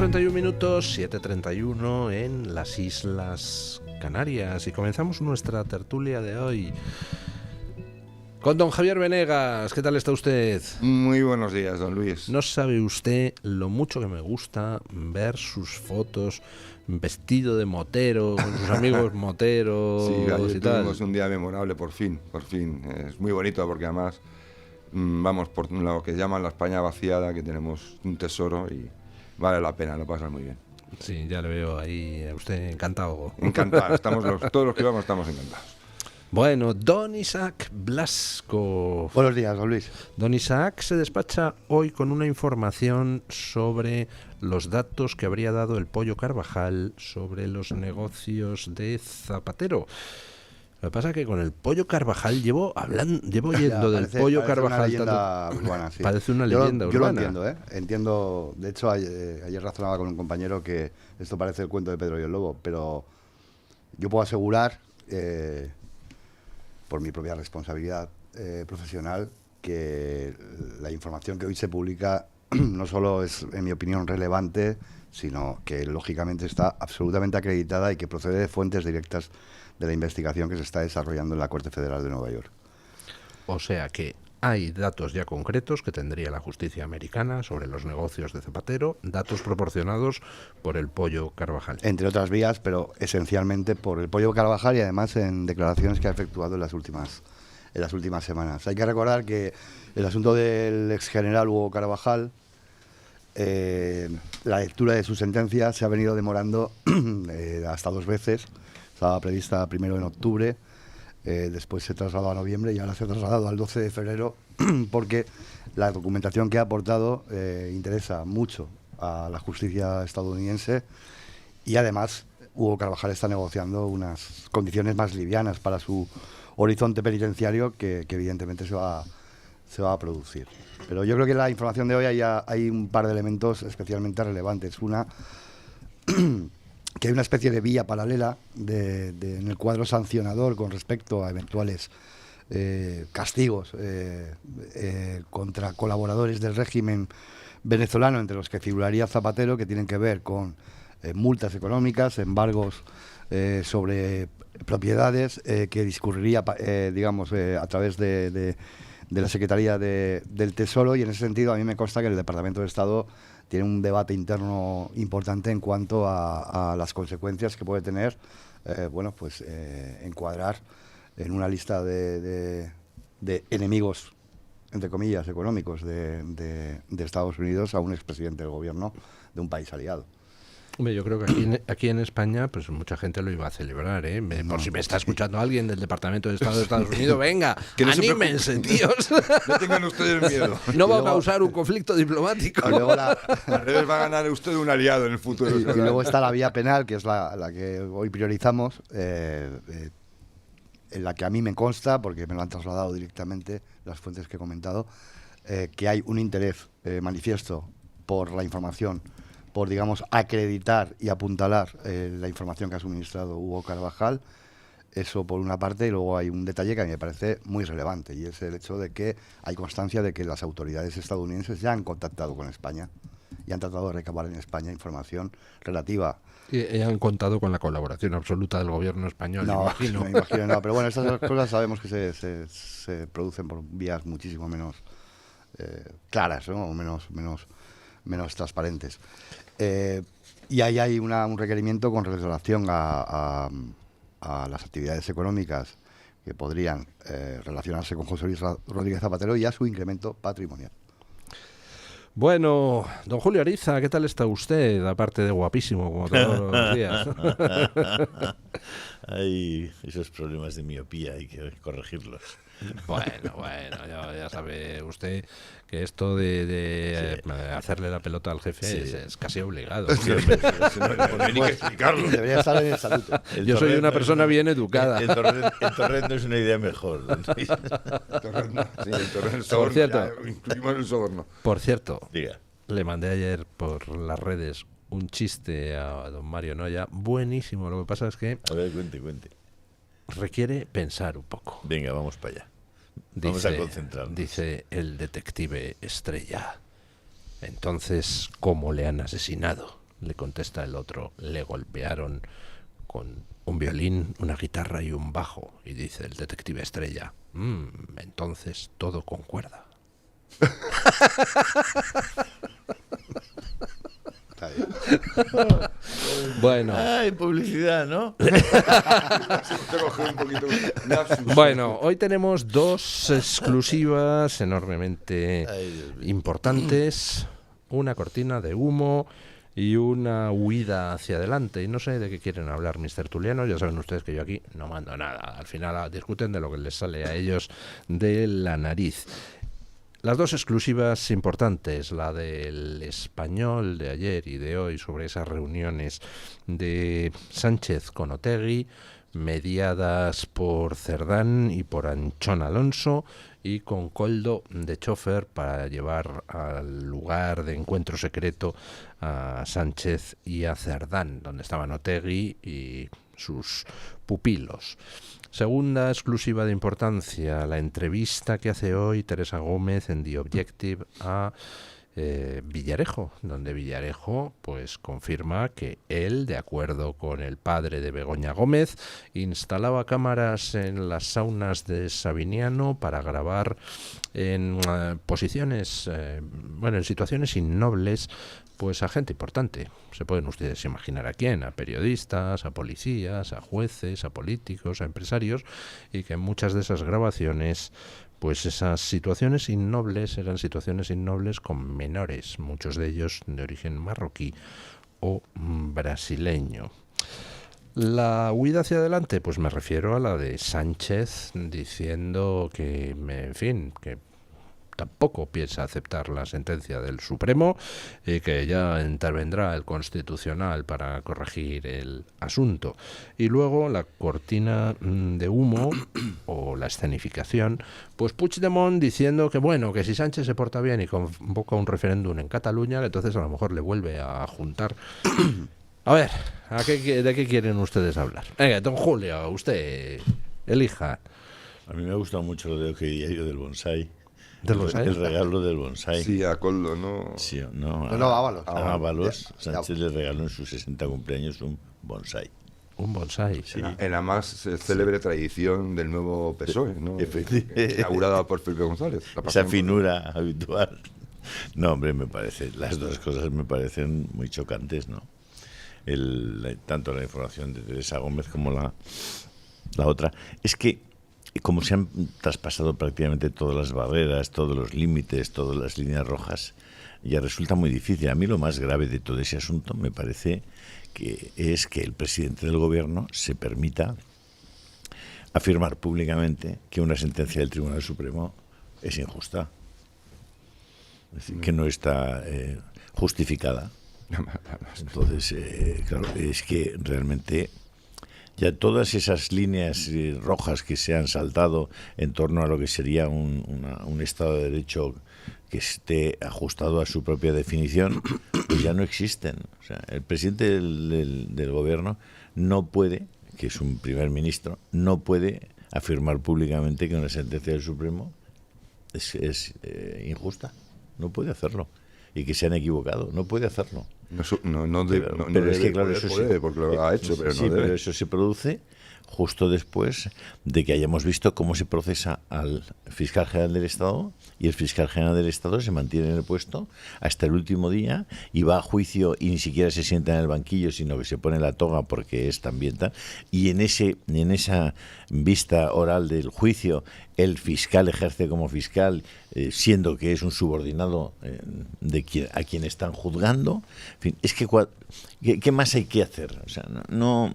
8:31, 7:31 en las Islas Canarias. Y comenzamos nuestra tertulia de hoy con don Javier Venegas. ¿Qué tal está usted? Muy buenos días, don Luis. No sabe usted lo mucho que me gusta ver sus fotos vestido de motero, con sus amigos moteros. Sí, ayer y tal. tuvimos un día memorable, por fin. Es muy bonito porque además vamos por lo que llaman la España vaciada, que tenemos un tesoro y vale la pena, lo pasas muy bien. Sí, ya le veo ahí a usted encantado. Encantado, todos los que vamos estamos encantados. Bueno, don Isaac Blasco. Buenos días, don Luis. Don Isaac se despacha hoy con una información sobre los datos que habría dado el Pollo Carvajal sobre los negocios de Zapatero. Lo que pasa es que con el Pollo Carvajal llevo oyendo del Pollo Carvajal tanto. Urbana, sí. Parece una leyenda yo urbana. Yo lo entiendo. De hecho, ayer razonaba con un compañero que esto parece el cuento de Pedro y el Lobo, pero yo puedo asegurar, por mi propia responsabilidad profesional, que la información que hoy se publica no solo es, en mi opinión, relevante, sino que lógicamente está absolutamente acreditada y que procede de fuentes directas de la investigación que se está desarrollando en la Corte Federal de Nueva York. O sea que hay datos ya concretos que tendría la justicia americana sobre los negocios de Zapatero, datos proporcionados por el Pollo Carvajal. Entre otras vías, pero esencialmente por el Pollo Carvajal y además en declaraciones que ha efectuado en las últimas semanas. Hay que recordar que el asunto del exgeneral Hugo Carvajal, la lectura de su sentencia se ha venido demorando hasta 2 veces. Estaba prevista primero en octubre, después se trasladó a noviembre y ahora se ha trasladado al 12 de febrero porque la documentación que ha aportado interesa mucho a la justicia estadounidense y además Hugo Carvajal está negociando unas condiciones más livianas para su horizonte penitenciario que evidentemente se va a producir. Pero yo creo que en la información de hoy hay un par de elementos especialmente relevantes. Una, que hay una especie de vía paralela en el cuadro sancionador con respecto a eventuales castigos contra colaboradores del régimen venezolano, entre los que figuraría Zapatero, que tienen que ver con multas económicas, embargos sobre propiedades que discurriría, a través de la Secretaría del Tesoro, y en ese sentido a mí me consta que el Departamento de Estado tiene un debate interno importante en cuanto a las consecuencias que puede tener, encuadrar en una lista de enemigos, entre comillas, económicos de Estados Unidos a un expresidente del gobierno de un país aliado. Hombre, yo creo que aquí en España pues mucha gente lo iba a celebrar, ¿eh? Por si me está escuchando alguien del Departamento de Estado de Estados Unidos, venga, que no anímense, tíos. No tengan ustedes miedo. No va a causar un conflicto diplomático. Y luego Al revés, va a ganar usted un aliado en el futuro. Y luego está la vía penal, que es la que hoy priorizamos, en la que a mí me consta, porque me lo han trasladado directamente las fuentes que he comentado, que hay un interés manifiesto por la información, por, digamos, acreditar y apuntalar la información que ha suministrado Hugo Carvajal. Eso por una parte, y luego hay un detalle que a mí me parece muy relevante, y es el hecho de que hay constancia de que las autoridades estadounidenses ya han contactado con España y han tratado de recabar en España información relativa. Y han contado con la colaboración absoluta del gobierno español, No, imagino. me imagino, no, pero bueno, estas cosas sabemos que se producen por vías muchísimo menos claras, ¿no? O menos transparentes. Y ahí hay un requerimiento con relación a las actividades económicas que podrían relacionarse con José Luis Rodríguez Zapatero y a su incremento patrimonial. Bueno, don Julio Ariza, ¿qué tal está usted? Aparte de guapísimo, como todos los días. Hay esos problemas de miopía, hay que corregirlos. Bueno, ya sabe usted que esto de hacerle la pelota al jefe es casi obligado. No hay ni que explicarlo. Debería estar en el estatuto. Yo soy una persona bien educada. En Torrent no es una idea mejor. El soborno, Por cierto. ya incluimos el soborno. Por cierto, Diga. le mandé ayer por las redes un chiste a don Mario Noya, buenísimo. Lo que pasa es que A ver, cuente. requiere pensar un poco. Venga, vamos para allá. Vamos a concentrarnos. Dice el detective Estrella. Entonces, ¿cómo le han asesinado? le contesta el otro. Le golpearon con un violín, una guitarra y un bajo. Y dice el detective estrella, entonces todo concuerda. Bueno. Ay, publicidad, ¿no? Bueno, hoy tenemos dos exclusivas enormemente importantes. Una cortina de humo y una huida hacia adelante. Y no sé de qué quieren hablar mis tertulianos. Ya saben ustedes que yo aquí no mando nada. Al final discuten de lo que les sale a ellos de la nariz. Las dos exclusivas importantes, la del Español de ayer y de hoy sobre esas reuniones de Sánchez con Otegi, mediadas por Cerdán y por Anchón Alonso, y con Koldo de chofer para llevar al lugar de encuentro secreto a Sánchez y a Cerdán, donde estaban Otegi y sus pupilos. Segunda exclusiva de importancia, la entrevista que hace hoy Teresa Gómez en The Objective a Villarejo, donde Villarejo pues confirma que él, de acuerdo con el padre de Begoña Gómez, instalaba cámaras en las saunas de Sabiniano para grabar en posiciones, en situaciones innobles, pues a gente importante. Se pueden ustedes imaginar a quién, a periodistas, a policías, a jueces, a políticos, a empresarios, y que en muchas de esas grabaciones, pues esas situaciones innobles eran situaciones innobles con menores, muchos de ellos de origen marroquí o brasileño. La huida hacia adelante, pues me refiero a la de Sánchez diciendo que, en fin, que tampoco piensa aceptar la sentencia del Supremo y que ya intervendrá el Constitucional para corregir el asunto. Y luego la cortina de humo o la escenificación, pues Puigdemont diciendo que bueno, que si Sánchez se porta bien y convoca un referéndum en Cataluña, entonces a lo mejor le vuelve a juntar. A ver, ¿de qué quieren ustedes hablar? Venga, don Julio, usted elija. A mí me ha gustado mucho lo de que diario del bonsai. ¿Del el regalo del bonsai. Sí, a Koldo, ¿no? Sí, no, Ábalos. A Ábalos, Sánchez le regaló en sus 60 cumpleaños un bonsai. Un bonsai. Sí. En la más célebre tradición del nuevo PSOE, ¿no? Inaugurada por Felipe González. Esa finura habitual. No, hombre, las dos cosas me parecen muy chocantes, ¿no? Tanto la información de Teresa Gómez como la otra. Es que como se han traspasado prácticamente todas las barreras, todos los límites, todas las líneas rojas, ya resulta muy difícil. A mí lo más grave de todo ese asunto me parece que es que el presidente del gobierno se permita afirmar públicamente que una sentencia del Tribunal Supremo es injusta, es decir, que no está justificada. Entonces, claro, es que realmente ya todas esas líneas rojas que se han saltado en torno a lo que sería un Estado de Derecho que esté ajustado a su propia definición, pues ya no existen. O sea, el presidente del gobierno no puede, que es un primer ministro, no puede afirmar públicamente que una sentencia del Supremo es injusta. No puede hacerlo. Y que se han equivocado. No puede hacerlo. Pero es que, claro, eso sí, porque lo ha hecho, pero no debe. Pero eso se produce justo después de que hayamos visto cómo se procesa al fiscal general del Estado, y el fiscal general del Estado se mantiene en el puesto hasta el último día y va a juicio y ni siquiera se sienta en el banquillo, sino que se pone la toga porque es también tal. Y en esa vista oral del juicio, el fiscal ejerce como fiscal, siendo que es un subordinado a quien están juzgando. En fin, es que ¿qué más hay que hacer? O sea, no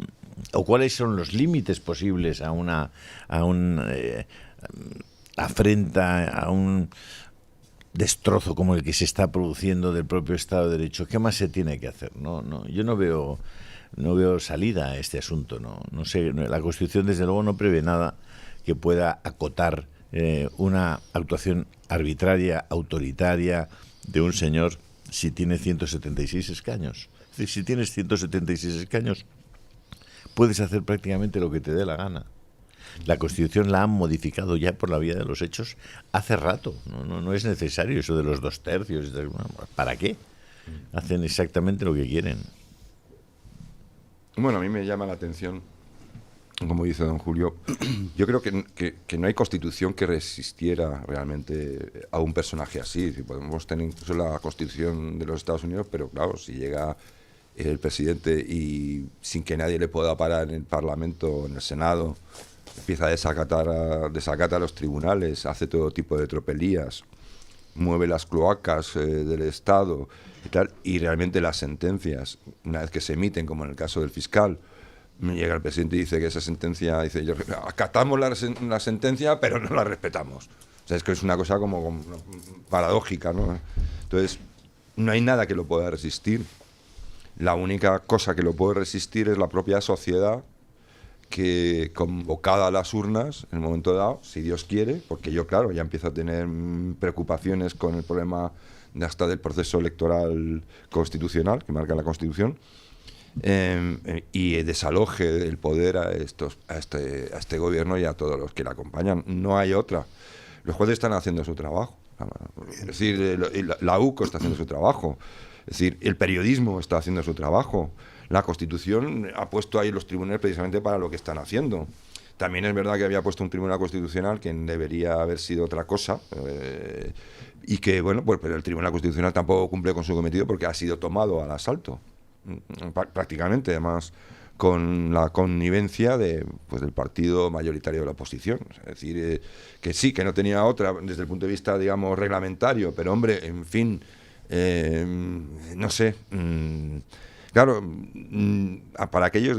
o cuáles son los límites posibles a una afrenta, a un destrozo como el que se está produciendo del propio Estado de Derecho. ¿Qué más se tiene que hacer? Yo no veo salida a este asunto. No sé, la Constitución desde luego no prevé nada que pueda acotar una actuación arbitraria, autoritaria de un señor si tiene 176 escaños. Es decir, si tienes 176 escaños, puedes hacer prácticamente lo que te dé la gana. La Constitución la han modificado ya por la vía de los hechos hace rato. No es necesario eso de los 2/3. ¿Para qué? hacen exactamente lo que quieren. Bueno, a mí me llama la atención, como dice don Julio, yo creo que no hay constitución que resistiera realmente a un personaje así. Podemos tener incluso la constitución de los Estados Unidos, pero claro, si llega el presidente y sin que nadie le pueda parar en el Parlamento o en el Senado, empieza a desacata a los tribunales, hace todo tipo de tropelías, mueve las cloacas del Estado y tal, y realmente las sentencias, una vez que se emiten, como en el caso del fiscal, llega el presidente y dice que esa sentencia, dice, yo, acatamos la sentencia, pero no la respetamos. O sea, es que es una cosa como paradójica, ¿no? Entonces, no hay nada que lo pueda resistir. La única cosa que lo puede resistir es la propia sociedad, que convocada a las urnas en el momento dado, si Dios quiere, porque yo, claro, ya empiezo a tener preocupaciones con el problema hasta del proceso electoral constitucional, que marca la Constitución, y desaloje el poder a este gobierno y a todos los que le acompañan. No hay otra. Los jueces están haciendo su trabajo. Es decir, la UCO está haciendo su trabajo. Es decir, el periodismo está haciendo su trabajo. La Constitución ha puesto ahí los tribunales precisamente para lo que están haciendo. También es verdad que había puesto un tribunal constitucional que debería haber sido otra cosa, y que, bueno, pues pero el tribunal constitucional tampoco cumple con su cometido porque ha sido tomado al asalto, prácticamente, además con la connivencia del partido mayoritario de la oposición. Es decir, que sí, que no tenía otra desde el punto de vista, digamos, reglamentario, pero hombre, en fin, no sé... Claro, para aquellos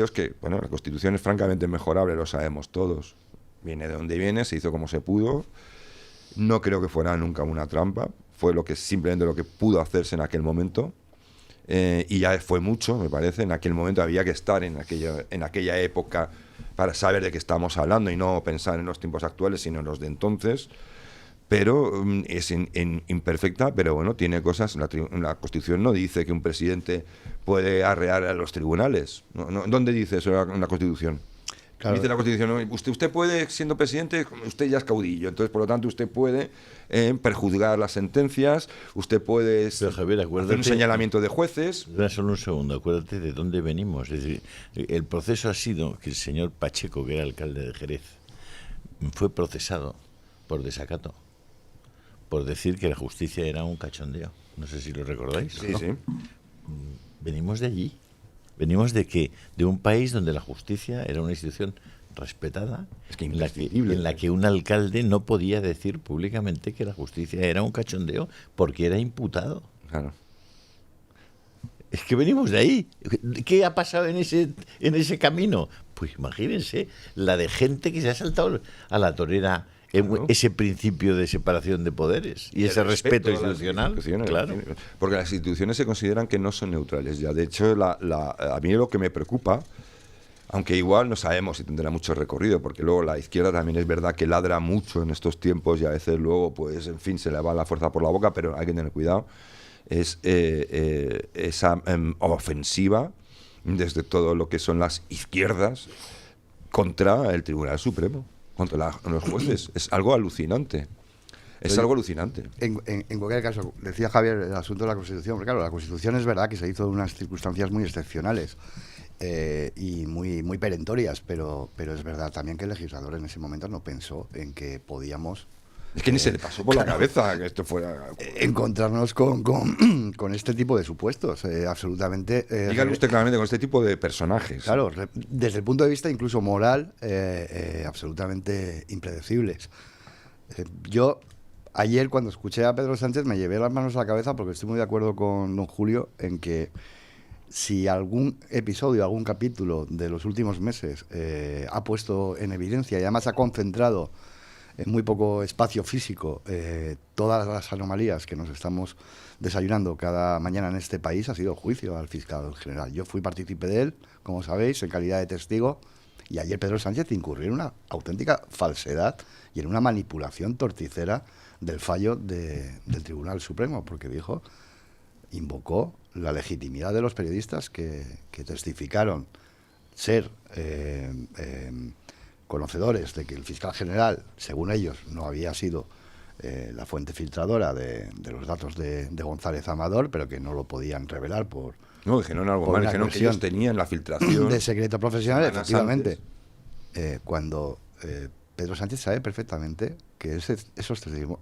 que, bueno, la Constitución es francamente mejorable, lo sabemos todos. Viene de donde viene, se hizo como se pudo. No creo que fuera nunca una trampa. Fue simplemente lo que pudo hacerse en aquel momento. Y ya fue mucho, me parece. En aquel momento había que estar en aquella época para saber de qué estamos hablando y no pensar en los tiempos actuales, sino en los de entonces. Pero es imperfecta, pero bueno, tiene cosas. La Constitución no dice que un presidente puede arrear a los tribunales. ¿Dónde dice eso en la Constitución? Claro. Dice la Constitución, ¿no? usted puede, siendo presidente, usted ya es caudillo, entonces por lo tanto usted puede perjuzgar las sentencias, usted puede Javier, hacer un señalamiento de jueces. Solo un segundo, acuérdate de dónde venimos. Es decir, el proceso ha sido que el señor Pacheco, que era alcalde de Jerez, fue procesado por desacato, por decir que la justicia era un cachondeo. No sé si lo recordáis. Sí, ¿no? Sí. Venimos de allí. Venimos de un país donde la justicia era una institución respetada, es que en la que un alcalde no podía decir públicamente que la justicia era un cachondeo porque era imputado. Claro. Es que venimos de ahí. ¿Qué ha pasado en ese camino? Pues imagínense, la de gente que se ha saltado a la torera. Claro. Ese principio de separación de poderes y ese respeto institucional, claro. Porque las instituciones se consideran que no son neutrales ya. De hecho, a mí lo que me preocupa, aunque igual no sabemos si tendrá mucho recorrido, porque luego la izquierda también es verdad que ladra mucho en estos tiempos y a veces luego, pues, en fin, se le va la fuerza por la boca, pero hay que tener cuidado. Es esa ofensiva desde todo lo que son las izquierdas contra el Tribunal Supremo, contra los jueces. Es algo alucinante. Es algo alucinante. En cualquier caso, decía Javier el asunto de la Constitución, porque claro, la Constitución es verdad que se hizo en unas circunstancias muy excepcionales y muy perentorias, pero es verdad también que el legislador en ese momento no pensó en que podíamos... Es que ni se le pasó por la cabeza que esto fuera... encontrarnos con este tipo de supuestos, absolutamente... Dígale usted claramente, con este tipo de personajes. Claro, desde el punto de vista incluso moral, absolutamente impredecibles. Yo, ayer cuando escuché a Pedro Sánchez me llevé las manos a la cabeza porque estoy muy de acuerdo con don Julio en que si algún episodio, algún capítulo de los últimos meses ha puesto en evidencia y además ha concentrado en muy poco espacio físico todas las anomalías que nos estamos desayunando cada mañana en este país, ha sido el juicio al fiscal general. Yo fui partícipe de él, como sabéis, en calidad de testigo, y ayer Pedro Sánchez incurrió en una auténtica falsedad y en una manipulación torticera del fallo del Tribunal Supremo, porque invocó la legitimidad de los periodistas que testificaron ser conocedores de que el fiscal general, según ellos, no había sido la fuente filtradora de los datos de González Amador, pero que no lo podían revelar por... No, dijeron algo mal, dijeron que ellos tenían la filtración de secreto profesional, efectivamente. antes. Cuando Pedro Sánchez sabe perfectamente que esos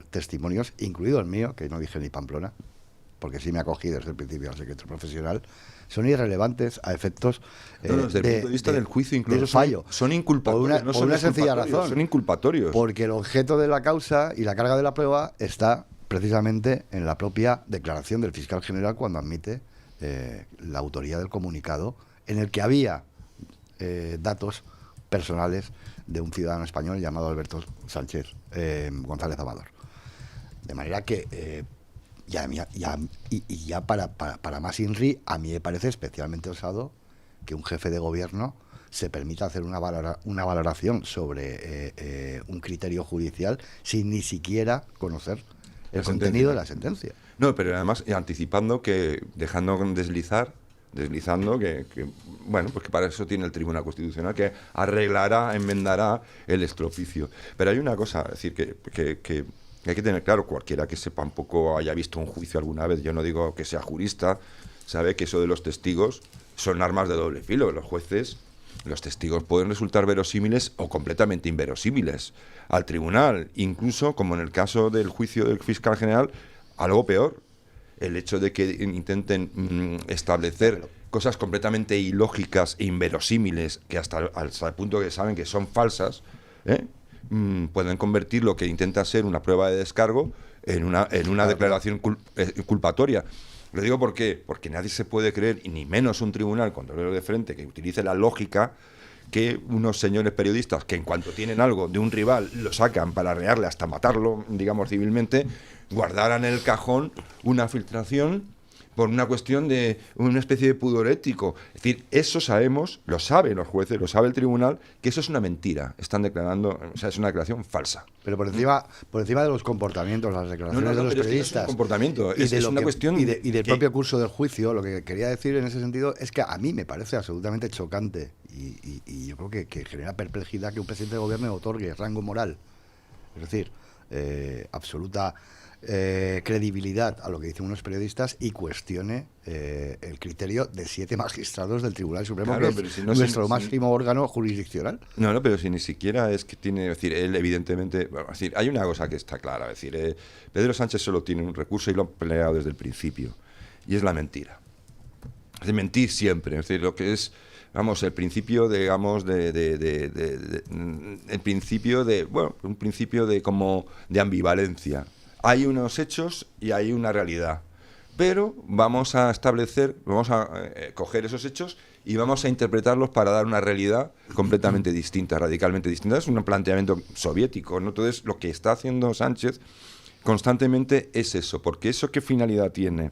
testimonios, incluido el mío, que no dije ni Pamplona, porque sí me acogí desde el principio al secreto profesional, son irrelevantes a efectos desde el punto de vista del juicio, incluso fallo. son inculpatorios. Por una sencilla razón. Son inculpatorios. Porque el objeto de la causa y la carga de la prueba está precisamente en la propia declaración del fiscal general cuando admite la autoría del comunicado en el que había datos personales de un ciudadano español llamado Alberto Sánchez González Amador. De manera que... ya para más INRI, a mí me parece especialmente osado que un jefe de gobierno se permita hacer una valoración sobre un criterio judicial sin ni siquiera conocer el contenido de la sentencia. No, pero además anticipando deslizando que bueno, pues que para eso tiene el Tribunal Constitucional, que arreglará, enmendará el estropicio. Pero hay una cosa, es decir, que hay que tener claro, cualquiera que sepa un poco, haya visto un juicio alguna vez, yo no digo que sea jurista, sabe que eso de los testigos son armas de doble filo. Los jueces, los testigos pueden resultar verosímiles o completamente inverosímiles al tribunal, incluso, como en el caso del juicio del fiscal general, algo peor, el hecho de que intenten establecer cosas completamente ilógicas e inverosímiles, que hasta el punto que saben que son falsas, pueden convertir lo que intenta ser una prueba de descargo en una declaración culpatoria. Lo digo porque nadie se puede creer, y ni menos un tribunal con dolor de frente, que utilice la lógica, que unos señores periodistas que en cuanto tienen algo de un rival lo sacan para arrearle hasta matarlo, digamos civilmente, guardaran en el cajón una filtración por una cuestión de una especie de pudor ético. Es decir, eso sabemos, lo saben los jueces, lo sabe el tribunal, que eso es una mentira. Están declarando, o sea, es una declaración falsa. Pero por encima de los comportamientos, las declaraciones de los periodistas... Es un comportamiento, es una cuestión... Y del propio curso del juicio, lo que quería decir en ese sentido es que a mí me parece absolutamente chocante y yo creo que genera perplejidad que un presidente de gobierno otorgue rango moral, es decir, absoluta... credibilidad a lo que dicen unos periodistas y cuestione el criterio de 7 magistrados del Tribunal Supremo, claro, que es nuestro máximo órgano jurisdiccional. No, pero si ni siquiera es que tiene, es decir, él evidentemente, es decir, hay una cosa que está clara, es decir, Pedro Sánchez solo tiene un recurso y lo ha peleado desde el principio, y es la mentira. Es decir, mentir siempre, es decir, lo que es, vamos, el principio, digamos, el principio de, bueno, un principio de como de ambivalencia. Hay unos hechos y hay una realidad, pero vamos a coger esos hechos y vamos a interpretarlos para dar una realidad completamente distinta, radicalmente distinta. Es un planteamiento soviético, ¿no? Entonces, lo que está haciendo Sánchez constantemente es eso, porque ¿eso qué finalidad tiene?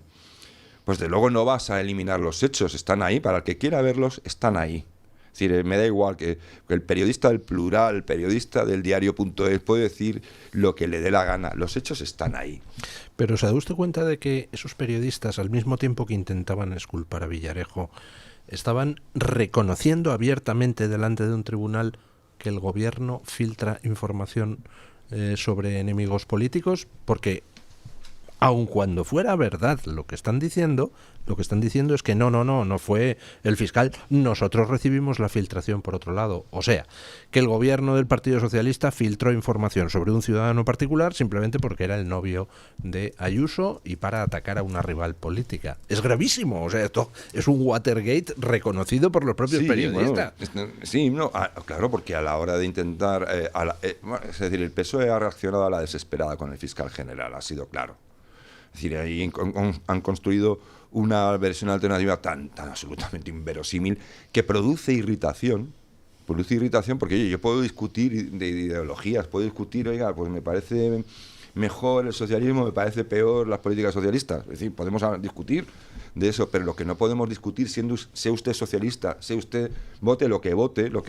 Pues de luego no vas a eliminar los hechos, están ahí, para el que quiera verlos, están ahí. Es decir, me da igual que el periodista del Plural, el periodista del diario.es puede decir lo que le dé la gana. Los hechos están ahí. Pero ¿se da usted cuenta de que esos periodistas, al mismo tiempo que intentaban exculpar a Villarejo, estaban reconociendo abiertamente delante de un tribunal que el gobierno filtra información sobre enemigos políticos? Porque aun cuando fuera verdad lo que están diciendo es que no fue el fiscal, nosotros recibimos la filtración por otro lado. O sea, que el gobierno del Partido Socialista filtró información sobre un ciudadano particular simplemente porque era el novio de Ayuso y para atacar a una rival política. Es gravísimo, o sea, esto es un Watergate reconocido por los propios periodistas. Bueno, claro, porque a la hora de intentar, es decir, el PSOE ha reaccionado a la desesperada con el fiscal general, ha sido claro. Es decir, ahí han construido una versión alternativa tan absolutamente inverosímil que produce irritación porque oye, yo puedo discutir de ideologías, puedo discutir, oiga, pues me parece mejor el socialismo, me parece peor las políticas socialistas. Es decir, podemos discutir de eso, pero lo que no podemos discutir, sea usted socialista, sea usted vote lo que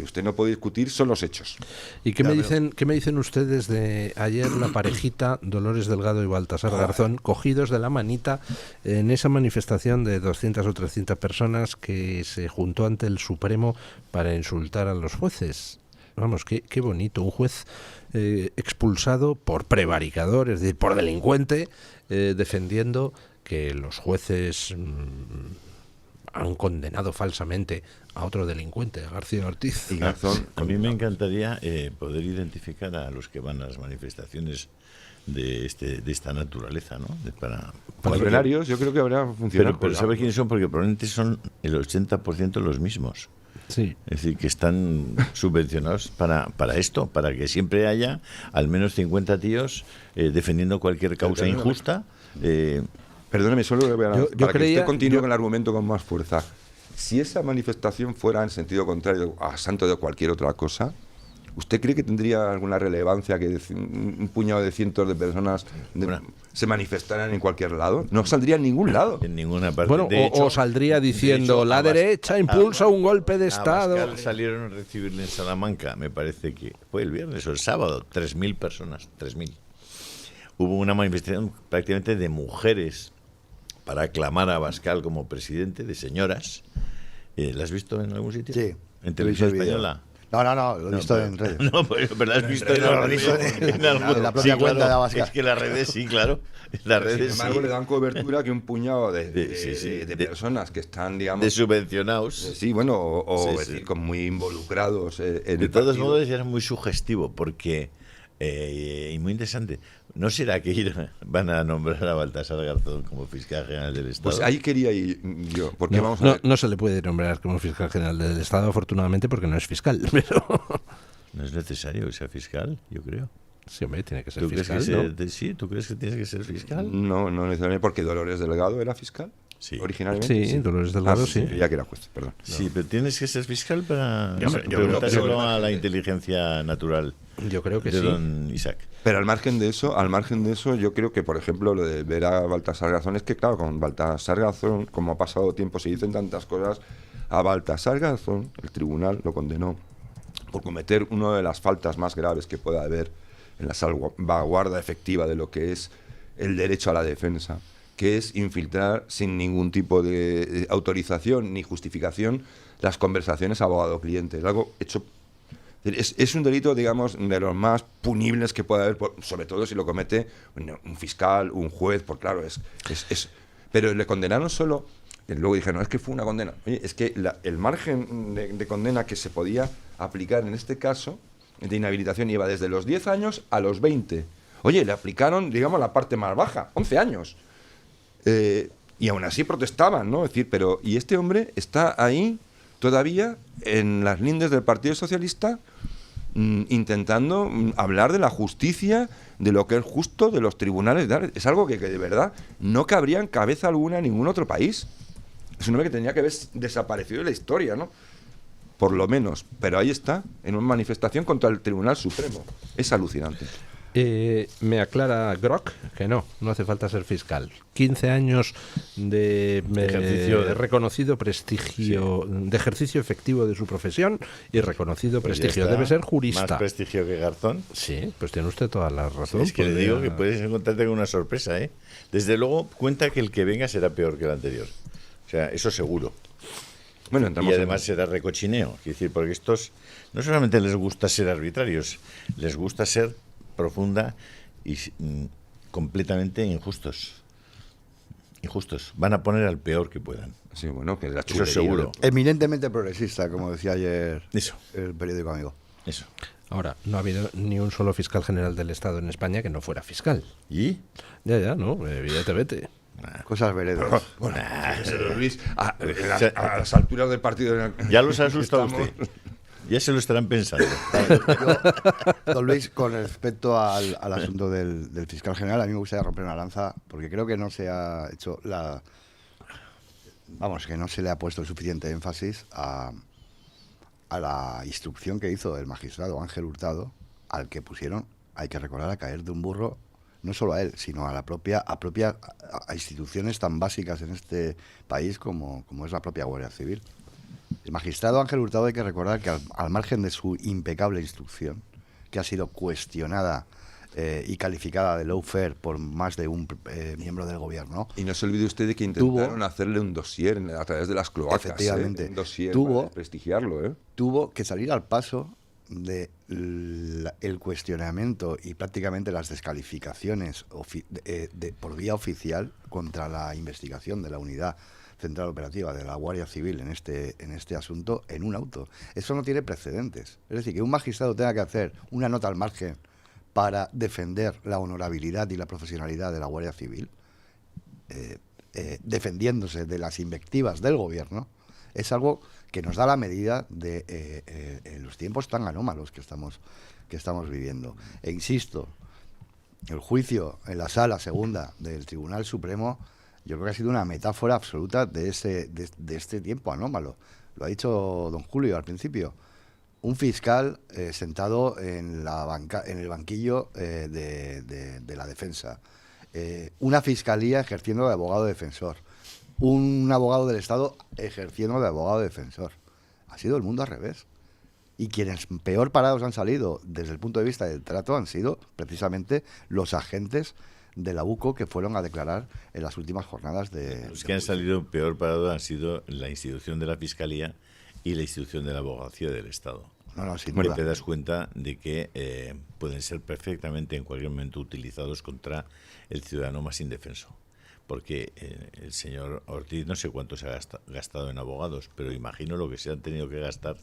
usted no puede discutir son los hechos. ¿Y qué me dicen ustedes de ayer la parejita Dolores Delgado y Baltasar Garzón cogidos de la manita en esa manifestación de 200 o 300 personas que se juntó ante el Supremo para insultar a los jueces? vamos, qué bonito. Un juez expulsado por prevaricador, es decir, por delincuente, defendiendo que los jueces han condenado falsamente a otro delincuente, a García Ortiz. Y Garzón, A mí me encantaría poder identificar a los que van a las manifestaciones de esta naturaleza, ¿no? Para funcionarios, yo creo que habrá funcionarios. pero ¿sabe quiénes son? Porque probablemente son el 80% los mismos. Sí. Es decir, que están subvencionados para esto, para que siempre haya al menos 50 tíos defendiendo cualquier causa injusta. Perdóneme, solo voy a, Yo para que creía- usted continúe yo- con el argumento con más fuerza. Si esa manifestación fuera en sentido contrario a santo de cualquier otra cosa, ¿usted cree que tendría alguna relevancia que un puñado de cientos de personas se manifestaran en cualquier lado? No saldría en ningún lado. En ninguna parte. Bueno, De hecho, o saldría de diciendo hecho, la derecha impulsa un golpe de a Estado. Abascal salieron a recibirle en Salamanca, me parece que fue el viernes o el sábado, 3.000 personas, 3.000. Hubo una manifestación prácticamente de mujeres para aclamar a Abascal como presidente, de señoras. ¿La has visto en algún sitio? Sí. ¿En televisión He visto el vídeo. española? No, lo he visto pero- en redes. No, pero la has visto en Lo he algún- visto en algún- en la propia sí, cuenta claro, de Abascal. Es que las redes, sí, claro. Las Sin redes, embargo, sí. le dan cobertura que un puñado de Sí. personas que están, digamos... De subvencionados. Sí, bueno, o Sí, es sí. decir, con muy involucrados en De el todos partido. modos, era muy sugestivo porque, y muy interesante, ¿no será que van a nombrar a Baltasar Garzón como fiscal general del Estado? Pues ahí quería ir yo, porque No, vamos a ver... no se le puede nombrar como fiscal general del Estado, afortunadamente, porque no es fiscal. Pero No es necesario que sea fiscal, yo creo. sí, hombre, tiene que ser ¿Tú crees fiscal, que ¿no? sí? ¿Tú crees que tienes que ser fiscal? No necesariamente, porque Dolores Delgado era fiscal, Sí. originalmente. Sí, Dolores Delgado, sí. Ya que era juez, perdón. Sí, pero tienes que ser fiscal para Yo creo- preguntárselo a la inteligencia natural Yo creo que de sí. don Isaac. Pero al margen de eso, yo creo que, por ejemplo, lo de ver a Baltasar Garzón es que, claro, con Baltasar Garzón, como ha pasado tiempo, se dicen tantas cosas, a Baltasar Garzón el tribunal lo condenó por cometer una de las faltas más graves que pueda haber en la salvaguarda efectiva de lo que es el derecho a la defensa, que es infiltrar sin ningún tipo de autorización ni justificación las conversaciones abogado-cliente. Es algo hecho... Es un delito, digamos, de los más punibles que puede haber, sobre todo si lo comete un fiscal, un juez, por claro, pero le condenaron solo, y luego dijeron, no, es que fue una condena. Oye, es que el margen de condena que se podía aplicar en este caso de inhabilitación iba desde los 10 años a los 20. Oye, le aplicaron, digamos, la parte más baja, 11 años. Y aún así protestaban, ¿no? Es decir, y este hombre está ahí todavía en las lindes del Partido Socialista intentando hablar de la justicia, de lo que es justo, de los tribunales. Es algo que de verdad no cabría en cabeza alguna en ningún otro país. Es un hombre que tenía que haber desaparecido de la historia, ¿no? Por lo menos. Pero ahí está, en una manifestación contra el Tribunal Supremo. Es alucinante. Me aclara Grock que no hace falta ser fiscal. 15 años de Ejercicio reconocido prestigio, de ejercicio efectivo de su profesión y reconocido Pues ya prestigio. está. Debe ser Más jurista. prestigio que Garzón. Sí, pues tiene usted toda la razón. Es que le podría- digo que puedes encontrarte con una sorpresa, ¿eh? Desde luego, cuenta que el que venga será peor que el anterior. O sea, eso seguro. Bueno, Y entramos además será recochineo. Es decir, porque estos no solamente les gusta ser arbitrarios, les gusta ser profunda y completamente injustos. Injustos. Van a poner al peor que puedan. Sí, bueno, que la Eso chulería, seguro. Eminentemente progresista, como decía ayer Eso. el periódico amigo. Eso. Ahora, no ha habido ni un solo fiscal general del Estado en España que no fuera fiscal. ¿Y? Ya, ¿no? Evidentemente. Cosas veredas. Bueno, José Luis, a las alturas del partido... Ya los ha asustado Estamos- usted. Ya se lo estarán pensando. Don Luis, con respecto al asunto del fiscal general, a mí me gustaría romper una lanza, porque creo que no se ha hecho que no se le ha puesto el suficiente énfasis a la instrucción que hizo el magistrado Ángel Hurtado, al que pusieron, hay que recordar, a caer de un burro, no solo a él, sino a a instituciones tan básicas en este país como es la propia Guardia Civil. El magistrado Ángel Hurtado, hay que recordar que al margen de su impecable instrucción, que ha sido cuestionada y calificada de lawfare por más de un miembro del gobierno, Y no se olvide usted de que intentaron hacerle un dossier a través de las cloacas. Efectivamente. Un dossier Tuvo- para prestigiarlo, ¿eh? tuvo que salir al paso de el cuestionamiento y prácticamente las descalificaciones por vía oficial contra la investigación de la Unidad Central Operativa de la Guardia Civil en este asunto en un auto. Eso no tiene precedentes. Es decir, que un magistrado tenga que hacer una nota al margen para defender la honorabilidad y la profesionalidad de la Guardia Civil, defendiéndose de las invectivas del gobierno, es algo que nos da la medida de los tiempos tan anómalos que estamos viviendo. E insisto, el juicio en la Sala Segunda del Tribunal Supremo, yo creo que ha sido una metáfora absoluta de este tiempo anómalo. Lo ha dicho don Julio al principio. Un fiscal sentado en el banquillo de la defensa. Una fiscalía ejerciendo de abogado defensor. Un abogado del Estado ejerciendo de abogado defensor. Ha sido el mundo al revés. Y quienes peor parados han salido desde el punto de vista del trato han sido precisamente los agentes de la UCO que fueron a declarar en las últimas jornadas de... Los que han salido peor parados han sido la institución de la Fiscalía y la institución de la Abogacía del Estado. No, sin Porque duda. te das cuenta de que pueden ser perfectamente en cualquier momento utilizados contra el ciudadano más indefenso. Porque el señor Ortiz no sé cuánto se ha gastado en abogados, pero imagino lo que se han tenido que gastar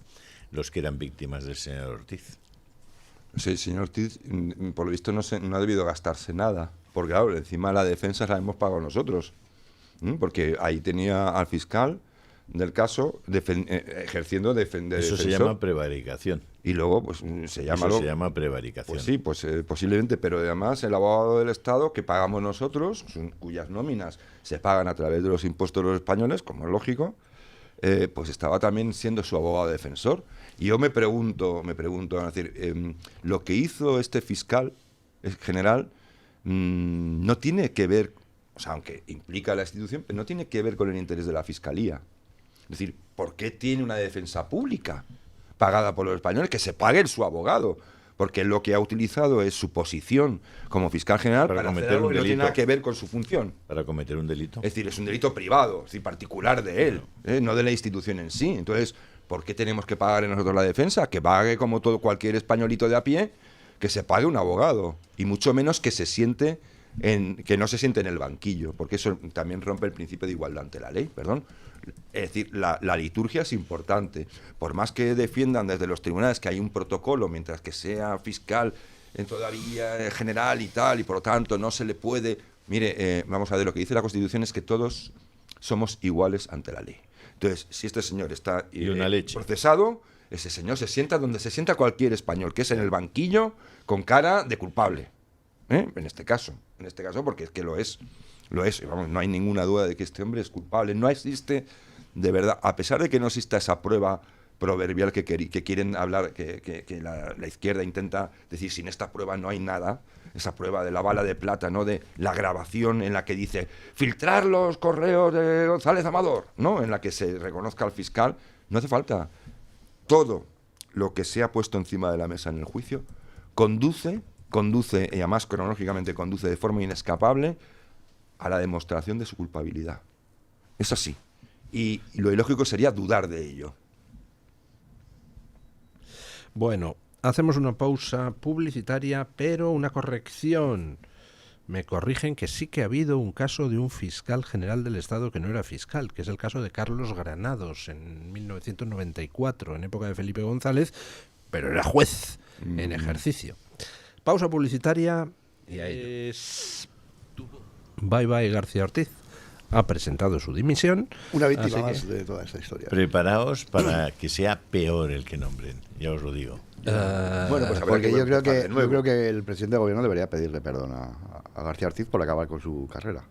los que eran víctimas del señor Ortiz. Sí, el señor Ortiz, por lo visto, no ha debido gastarse nada. Porque, claro, encima la defensa la hemos pagado nosotros. Porque ahí tenía al fiscal del caso ejerciendo de defensor. Eso se llama prevaricación. Y luego, pues, se llama prevaricación. Pues sí, pues posiblemente, pero además el abogado del Estado que pagamos nosotros, cuyas nóminas se pagan a través de los impuestos de los españoles, como es lógico, pues estaba también siendo su abogado defensor. Y yo me pregunto, es decir, lo que hizo este fiscal general no tiene que ver, o sea, aunque implica la institución, pero no tiene que ver con el interés de la Fiscalía. Es decir, ¿por qué tiene una defensa pública pagada por los españoles? Que se pague su abogado, porque lo que ha utilizado es su posición como fiscal general para cometer algo que no tiene nada que ver con su función. Para cometer un delito. Es decir, es un delito privado, es decir, particular de él, no de la institución en sí. Entonces, ¿por qué tenemos que pagarle nosotros la defensa? Que pague como todo cualquier españolito de a pie, que se pague un abogado, y mucho menos que que no se siente en el banquillo, porque eso también rompe el principio de igualdad ante la ley, perdón. Es decir, la liturgia es importante. Por más que defiendan desde los tribunales que hay un protocolo, mientras que sea fiscal todavía general y tal, y por lo tanto no se le puede... Mire, vamos a ver, lo que dice la Constitución es que todos somos iguales ante la ley. Entonces, si este señor está procesado, ese señor se sienta donde se sienta cualquier español, que es en el banquillo con cara de culpable. En este caso, porque es que lo es. Vamos, no hay ninguna duda de que este hombre es culpable. No existe, de verdad, a pesar de que no exista esa prueba proverbial que quieren hablar, que la izquierda intenta decir, sin esta prueba no hay nada, esa prueba de la bala de plata, ¿no? De la grabación en la que dice filtrar los correos de González Amador, ¿no? En la que se reconozca al fiscal. No hace falta. Todo lo que se ha puesto encima de la mesa en el juicio conduce, y además cronológicamente conduce de forma inescapable a la demostración de su culpabilidad. Es así. Y lo ilógico sería dudar de ello. Bueno, hacemos una pausa publicitaria, pero una corrección. Me corrigen que sí que ha habido un caso de un fiscal general del Estado que no era fiscal, que es el caso de Carlos Granados en 1994, en época de Felipe González, pero era juez en ejercicio. Pausa publicitaria y ahí Bye Bye García Ortiz ha presentado su dimisión. Una víctima más de toda esta historia. Preparaos para que sea peor el que nombren, ya os lo digo. Bueno, pues porque yo creo que el presidente del gobierno debería pedirle perdón a García Ortiz por acabar con su carrera.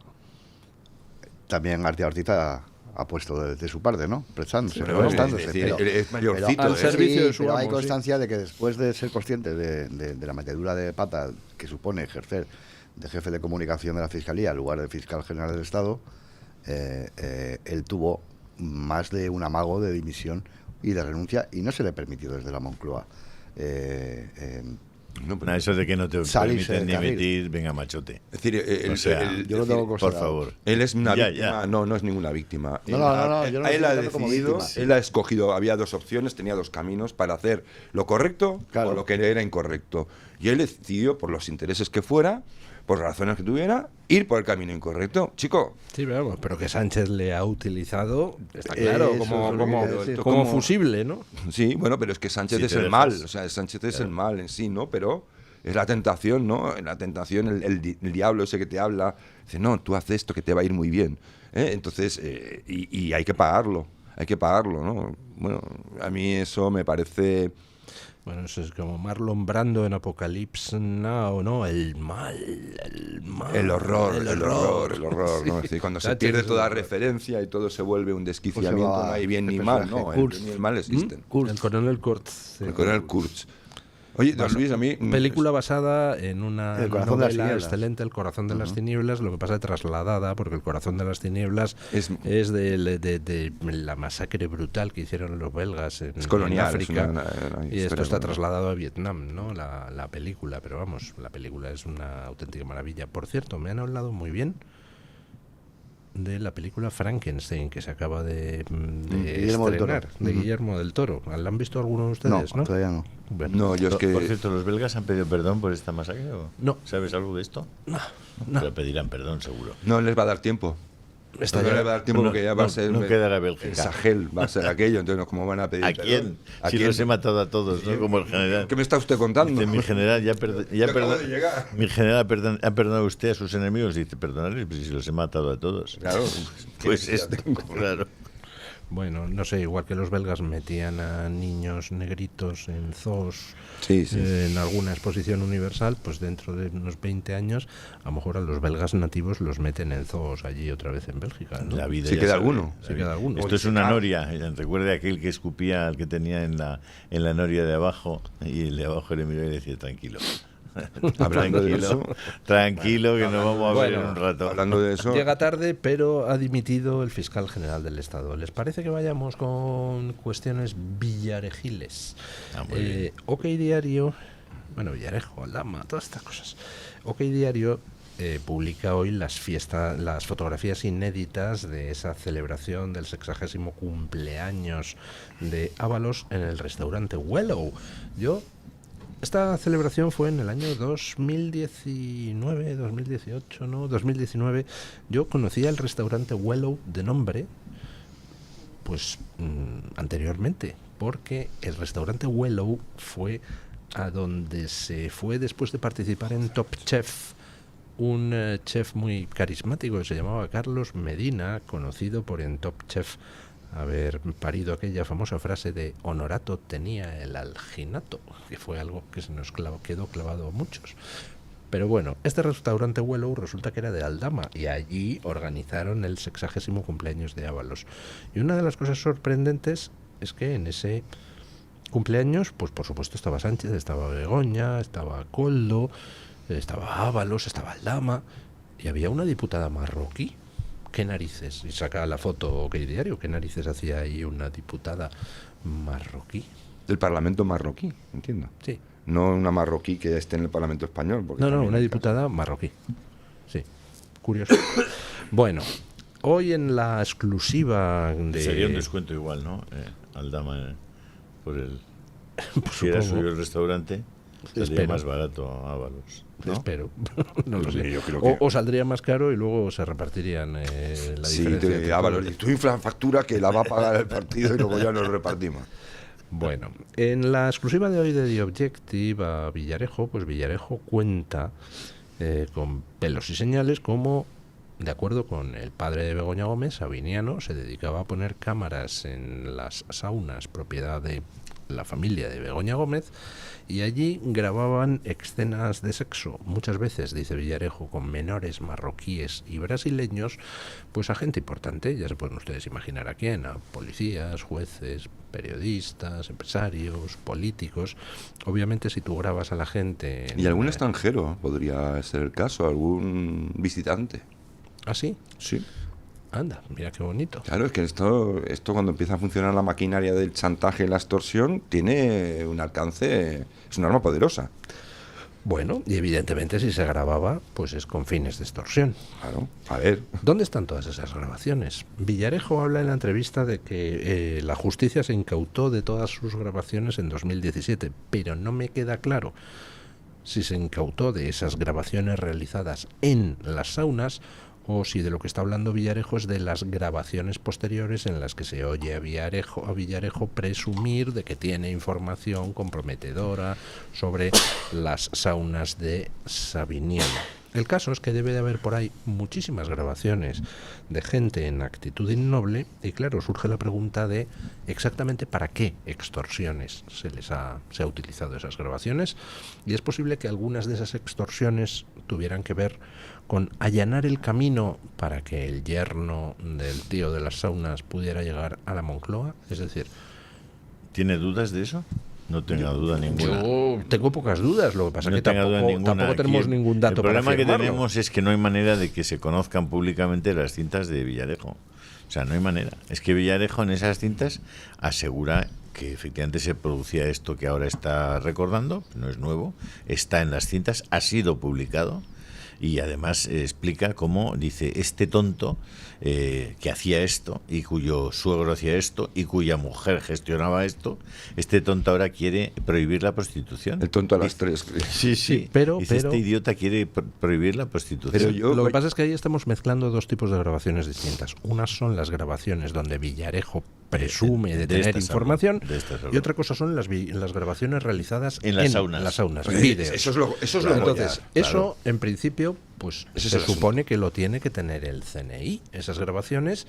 También García Ortiz ha puesto de su parte, ¿no? Prestándose, es mayorcito. Al servicio de su pero amo, hay constancia de que después de ser consciente de la metedura de pata que supone ejercer de jefe de comunicación de la Fiscalía en lugar de fiscal general del Estado, él tuvo más de un amago de dimisión y de renuncia, y no se le permitió desde la Moncloa No, pero- Eso de que no te Salirse permiten ni del carril. emitir, venga, machote. Es decir, O sea, yo lo tengo por constatado. favor. él es una Ya, víctima. ya. No, no es ninguna víctima. No, Él no, ha- no, yo no lo él ha estoy dando como decidido, víctima. él ha escogido, había dos opciones, tenía dos caminos para hacer lo correcto Claro. o lo que era incorrecto. Y él decidió, por los intereses que fuera, por razones que tuviera, ir por el camino incorrecto. Chico, Sí, pero que Sánchez le ha utilizado, está claro, Eso como, es lo que como, quiero decir. como Como- fusible, ¿no? sí, bueno, pero es que Sánchez Si es te el dejas. mal, o sea, Sánchez es el mal en sí, ¿no? Pero es la tentación, ¿no? La tentación, el diablo ese que te habla, dice, no, tú haz esto que te va a ir muy bien. Entonces, y hay que pagarlo, ¿no? Bueno, a mí eso me parece... Bueno, eso es como Marlon Brando en Apocalypse Now, ¿no? El mal. El horror, el ¿no? Sí. Es decir, cuando se Sánchez pierde es toda un horror. referencia y todo se vuelve un desquiciamiento, Pues se va no hay bien el ni mal, personaje, ¿no? El Kurtz. bien y el mal existen. El coronel Kurtz. El coronel Kurtz. Oye, don Luis, a mí... Película basada en una El corazón de las novela tinieblas. excelente, El corazón de las tinieblas, lo que pasa es trasladada, porque El corazón de las tinieblas Es- es de la masacre brutal que hicieron los belgas en, Es colonial, en es África, una y esto historia está colonial. trasladado a Vietnam, ¿no? La película, pero vamos, la película es una auténtica maravilla. Por cierto, me han hablado muy bien de la película Frankenstein, que se acaba de Guillermo del Toro. estrenar, de Guillermo del Toro. ¿La han visto alguno de ustedes, no? todavía no. Bueno. No, yo es que... Por cierto, ¿los belgas han pedido perdón por esta masacre? No. ¿Sabes algo de esto? No. Pero pedirán perdón, seguro. No les va a dar tiempo. Está No ya- les va a dar tiempo no, porque ya va no, a ser... no quedará el Bélgica. Sahel va a ser aquello, entonces ¿cómo van a pedir ¿A perdón? quién? ¿A Si quién? los he matado a todos, ¿no? Como el general. ¿Qué me está usted contando? Dice, mi general Yo acabo de llegar. mi general ha perdonado usted a sus enemigos. Dice, perdonarles, pues si los he matado a todos. Claro. Pues ¿Qué esto, necesidad tengo? claro. Bueno, no sé, igual que los belgas metían a niños negritos en zoos, Sí, sí. en alguna exposición universal, pues dentro de unos 20 años, a lo mejor a los belgas nativos los meten en zoos allí otra vez en Bélgica, ¿no? La vida Si ya queda sabe. alguno. Si queda alguno. Esto es una noria. Recuerde aquel que escupía al que tenía en la noria de abajo y el de abajo le miró y le decía, tranquilo. Hablando de tranquilo, eso. tranquilo, que nos vamos a ver en Bueno, un rato. Hablando de eso... Llega tarde, pero ha dimitido el fiscal general del Estado. ¿Les parece que vayamos con cuestiones villaregiles? Ah, muy bien. OK Diario, bueno, Villarejo, Aldama, todas estas cosas. OK Diario publica hoy las fotografías inéditas de esa celebración del 60º cumpleaños de Ábalos en el restaurante Wellow. Esta celebración fue en el año 2019, 2018, ¿no? 2019. Yo conocía el restaurante Wellow de nombre, pues anteriormente, porque el restaurante Wellow fue a donde se fue después de participar en Top Chef un chef muy carismático que se llamaba Carlos Medina, conocido por en Top Chef haber parido aquella famosa frase de Honorato tenía el alginato, que fue algo que se nos quedó clavado a muchos. Pero bueno, este restaurante Wellow resulta que era de Aldama y allí organizaron el 60º cumpleaños de Ábalos. Y una de las cosas sorprendentes es que en ese cumpleaños, pues por supuesto estaba Sánchez, estaba Begoña, estaba Koldo, estaba Ábalos, estaba Aldama y había una diputada marroquí. ¿Qué narices? Y saca la foto OK Diario. ¿Qué narices hacía ahí una diputada marroquí? Del Parlamento marroquí, entiendo. Sí. No una marroquí que esté en el Parlamento español. porque No, también una hay diputada marroquí. Sí. Curioso. Bueno, hoy en la exclusiva de... Sería un descuento igual, ¿no? Aldama, por el... Pues Si era supongo. suyo el restaurante, saldría Espero. más barato a Ábalos, ¿no? Espero. No lo Sí, sé. yo creo que- O saldría más caro y luego se repartirían la Sí, diferencia. entre Ábalos, todos. tú infla factura que la va a pagar el partido y luego ya nos repartimos. Bueno, en la exclusiva de hoy de The Objective a Villarejo, pues Villarejo cuenta con pelos y señales como, de acuerdo con el padre de Begoña Gómez, Sabiniano, se dedicaba a poner cámaras en las saunas propiedad de la familia de Begoña Gómez y allí grababan escenas de sexo, muchas veces, dice Villarejo, con menores marroquíes y brasileños, pues a gente importante, ya se pueden ustedes imaginar a quién, a policías, jueces, periodistas, empresarios, políticos. Obviamente si tú grabas a la gente... Y algún extranjero podría ser el caso, algún visitante. ¿Ah, sí? Sí. Anda, mira qué bonito. Claro, es que esto cuando empieza a funcionar la maquinaria del chantaje y la extorsión, tiene un alcance, es un arma poderosa. Bueno, y evidentemente si se grababa, pues es con fines de extorsión. Claro, a ver. ¿Dónde están todas esas grabaciones? Villarejo habla en la entrevista de que la justicia se incautó de todas sus grabaciones en 2017, pero no me queda claro si se incautó de esas grabaciones realizadas en las saunas o si de lo que está hablando Villarejo es de las grabaciones posteriores en las que se oye a Villarejo presumir de que tiene información comprometedora sobre las saunas de Sabiñáno. El caso es que debe de haber por ahí muchísimas grabaciones de gente en actitud innoble y claro, surge la pregunta de exactamente para qué extorsiones se ha utilizado esas grabaciones, y es posible que algunas de esas extorsiones tuvieran que ver con allanar el camino para que el yerno del tío de las saunas pudiera llegar a la Moncloa. Es decir, ¿tiene dudas de eso? No tenga duda ninguna. yo tengo pocas dudas, lo que pasa es que tenga duda ninguna. tampoco tenemos Aquí ningún dato para El problema que afirmarlo. tenemos es que no hay manera de que se conozcan públicamente las cintas de Villarejo. O sea, no hay manera. Es que Villarejo en esas cintas asegura que efectivamente se producía esto que ahora está recordando, no es nuevo, está en las cintas, ha sido publicado. Y además explica cómo, dice, este tonto que hacía esto y cuyo suegro hacía esto y cuya mujer gestionaba esto, este tonto ahora quiere prohibir la prostitución. El tonto a las tres. Sí, pero este idiota quiere prohibir la prostitución. Pero yo Lo que pasa es que ahí estamos mezclando dos tipos de grabaciones distintas. Unas son las grabaciones donde Villarejo presume de tener estas información hablo, de estas hablo. y otra cosa son las grabaciones realizadas En las saunas. vídeos. Eso es lo Entonces, claro. eso en principio pues Ese es se el supone que lo tiene que tener el CNI. Esas grabaciones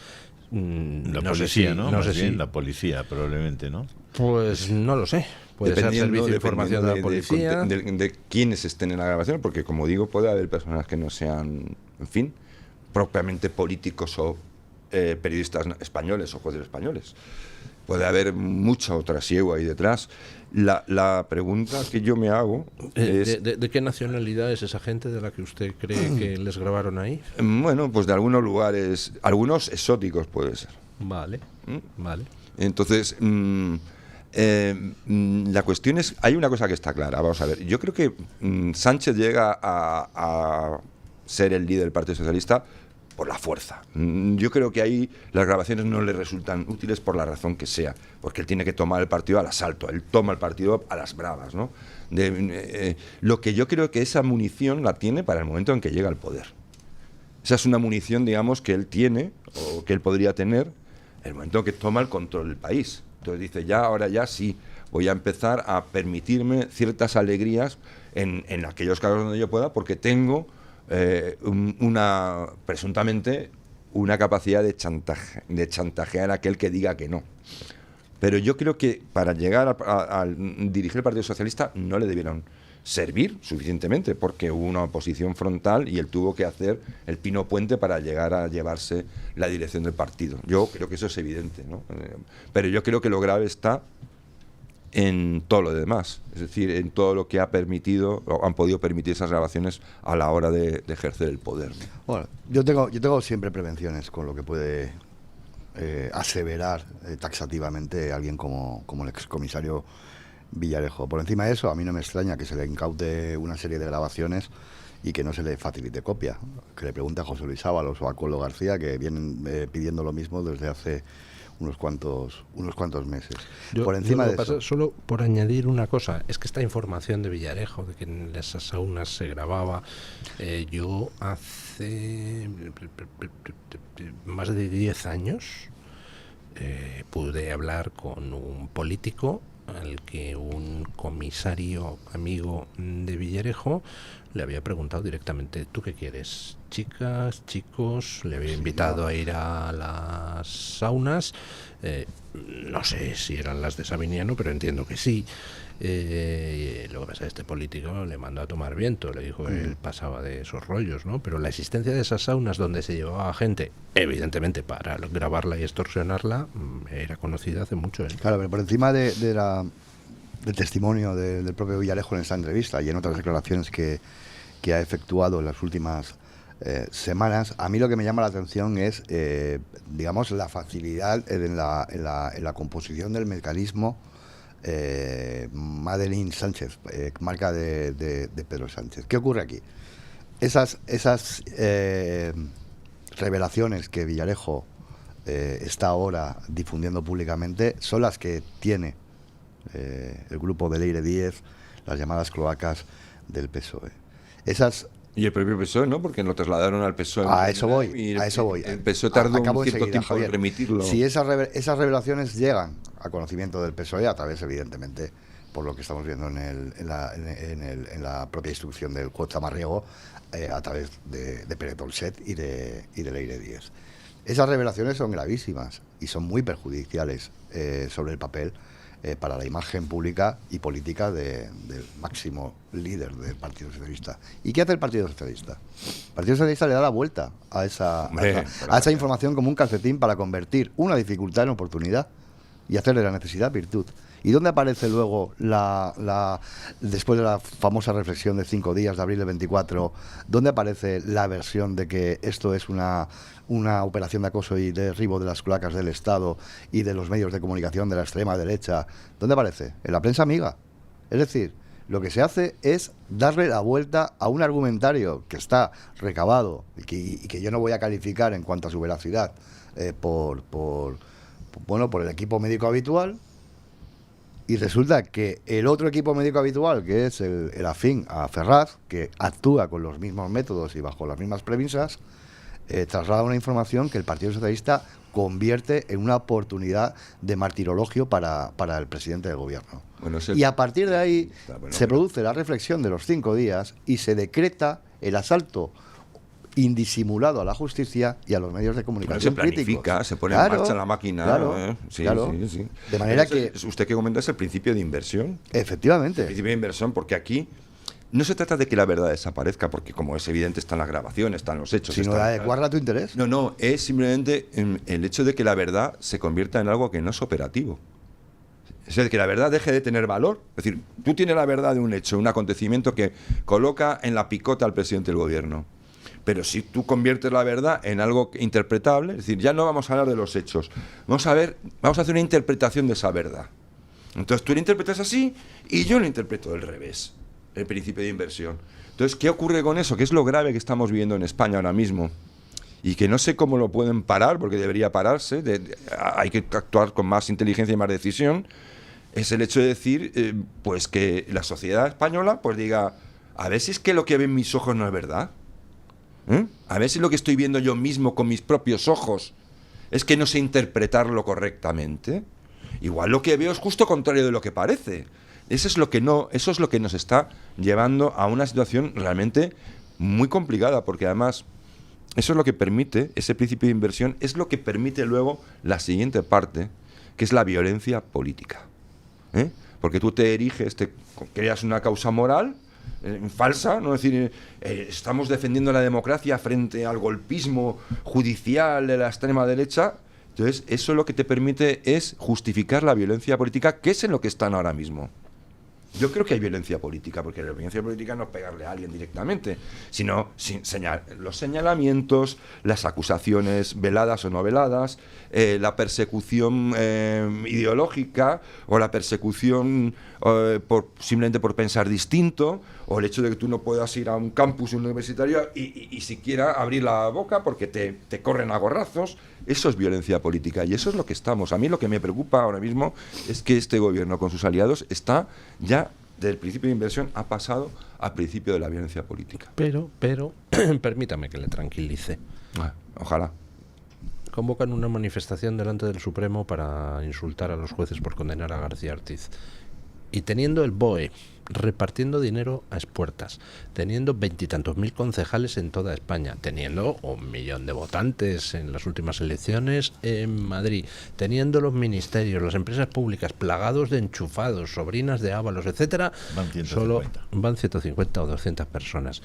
La no sé policía, si, ¿no? no Más sé bien si, la policía, probablemente, ¿no? pues no lo sé. Puede ser servicio de información de la policía. de quiénes estén en la grabación, porque como digo, puede haber personas que no sean, en fin, propiamente políticos o periodistas españoles o jueces españoles. Puede haber mucha otra ciego ahí detrás. La pregunta que yo me hago es... ¿De qué nacionalidad es esa gente de la que usted cree que les grabaron ahí? Bueno, pues de algunos lugares, algunos exóticos puede ser. Vale, vale. Entonces, la cuestión es, hay una cosa que está clara, vamos a ver, yo creo que Sánchez llega a ser el líder del Partido Socialista por la fuerza. Yo creo que ahí las grabaciones no le resultan útiles por la razón que sea, porque él tiene que tomar el partido al asalto, él toma el partido a las bravas, ¿no? Lo que yo creo que esa munición la tiene para el momento en que llega al poder. Esa es una munición, digamos, que él tiene, o que él podría tener, el momento en que toma el control del país. Entonces dice, ahora ya sí, voy a empezar a permitirme ciertas alegrías en aquellos casos donde yo pueda, porque tengo presuntamente una capacidad de chantajear a aquel que diga que no. Pero yo creo que para llegar a dirigir el Partido Socialista no le debieron servir suficientemente, porque hubo una oposición frontal y él tuvo que hacer el pino puente para llegar a llevarse la dirección del partido. Yo creo que eso es evidente, ¿no? Pero yo creo que lo grave está en todo lo demás, es decir, en todo lo que ha permitido o han podido permitir esas grabaciones a la hora de ejercer el poder, ¿no? Bueno, yo tengo siempre prevenciones con lo que puede aseverar taxativamente alguien como el excomisario Villarejo. Por encima de eso, a mí no me extraña que se le incaute una serie de grabaciones y que no se le facilite copia. Que le pregunte a José Luis Ábalos o a Coldo García, que vienen pidiendo lo mismo desde hace unos cuantos meses. Por encima de eso, solo por añadir una cosa, es que esta información de Villarejo, de que en esas saunas se grababa, yo hace más de 10 años pude hablar con un político al que un comisario amigo de Villarejo le había preguntado directamente, ¿tú qué quieres? ¿Chicas, chicos? Le había invitado a ir a las saunas, no sé si eran las de Sabiñáno, pero entiendo que sí. Lo que pasa es que este político le mandó a tomar viento, le dijo que él pasaba de esos rollos, ¿no? Pero la existencia de esas saunas donde se llevaba gente, evidentemente para grabarla y extorsionarla, era conocida hace mucho. Claro, pero por encima del testimonio del propio Villarejo en esta entrevista y en otras declaraciones que ha efectuado en las últimas semanas, a mí lo que me llama la atención es, digamos, la facilidad en la composición del mecanismo Madeline Sánchez, marca de Pedro Sánchez. ¿Qué ocurre aquí? Esas revelaciones que Villarejo está ahora difundiendo públicamente son las que tiene el grupo de Leire 10, las llamadas cloacas del PSOE. Esas... Y el propio PSOE, ¿no? Porque lo trasladaron al PSOE. A eso voy. El PSOE tardó Acabo un cierto enseguida, tiempo Javier. en remitirlo. Si esas revelaciones llegan a conocimiento del PSOE, a través, evidentemente, por lo que estamos viendo en la propia instrucción del juez Tamarriego, a través de Pere Dolcet y de Leire 10. Esas revelaciones son gravísimas y son muy perjudiciales sobre el papel para la imagen pública y política del máximo líder del Partido Socialista. ¿Y qué hace el Partido Socialista? El Partido Socialista le da la vuelta a esa información como un calcetín para convertir una dificultad en oportunidad y hacerle la necesidad virtud. ¿Y dónde aparece luego, después de la famosa reflexión de 5 días de abril del 24, dónde aparece la versión de que esto es una operación de acoso y derribo de las cloacas del Estado y de los medios de comunicación de la extrema derecha? ¿Dónde aparece? En la prensa amiga. Es decir, lo que se hace es darle la vuelta a un argumentario que está recabado y que yo no voy a calificar en cuanto a su veracidad por el equipo médico habitual. Y resulta que el otro equipo médico habitual, que es el afín a Ferraz, que actúa con los mismos métodos y bajo las mismas premisas, traslada una información que el Partido Socialista convierte en una oportunidad de martirologio para el presidente del gobierno. Y a partir de ahí se produce la reflexión de los 5 días y se decreta el asalto indisimulado a la justicia y a los medios de comunicación críticos. Se planifica, se pone en marcha la máquina. Sí. De manera que... Usted que comenta es el principio de inversión. Efectivamente. El principio de inversión, porque aquí no se trata de que la verdad desaparezca, porque como es evidente están las grabaciones, están los hechos. Sino de adecuarla a tu interés. No, es simplemente el hecho de que la verdad se convierta en algo que no es operativo. Es decir, que la verdad deje de tener valor. Es decir, tú tienes la verdad de un hecho, un acontecimiento que coloca en la picota al presidente del gobierno. Pero si tú conviertes la verdad en algo interpretable, es decir, ya no vamos a hablar de los hechos, vamos a hacer una interpretación de esa verdad. Entonces tú lo interpretas así y yo lo interpreto del revés, el principio de inversión. Entonces, ¿qué ocurre con eso? ¿Qué es lo grave que estamos viviendo en España ahora mismo? Y que no sé cómo lo pueden parar, porque debería pararse, hay que actuar con más inteligencia y más decisión, es el hecho de decir, pues que la sociedad española pues diga, a ver si es que lo que ven mis ojos no es verdad. A ver si lo que estoy viendo yo mismo con mis propios ojos es que no sé interpretarlo correctamente. Igual lo que veo es justo contrario de lo que parece. Eso es lo que nos está llevando a una situación realmente muy complicada, porque además eso es lo que permite, ese principio de inversión, es lo que permite luego la siguiente parte, que es la violencia política. Porque tú te eriges, creas una causa moral falsa, ¿no? Es decir, estamos defendiendo la democracia frente al golpismo judicial de la extrema derecha. Entonces, eso lo que te permite es justificar la violencia política, que es en lo que están ahora mismo. Yo creo que hay violencia política, porque la violencia política no es pegarle a alguien directamente, sino los señalamientos, las acusaciones veladas o no veladas, la persecución ideológica o la persecución simplemente por pensar distinto, o el hecho de que tú no puedas ir a un campus universitario y siquiera abrir la boca porque te corren a gorrazos. Eso es violencia política y eso es lo que estamos. A mí lo que me preocupa ahora mismo es que este gobierno con sus aliados está ya del principio de inversión ha pasado al principio de la violencia política. Pero permítame que le tranquilice. Ojalá. Convocan una manifestación delante del Supremo para insultar a los jueces por condenar a García Ortiz. Y teniendo el BOE repartiendo dinero a expuertas, teniendo 20 y tantos mil concejales en toda España, teniendo 1 millón de votantes en las últimas elecciones en Madrid, teniendo los ministerios, las empresas públicas plagados de enchufados, sobrinas de Ábalos, etcétera, solo van 150 o 200 personas.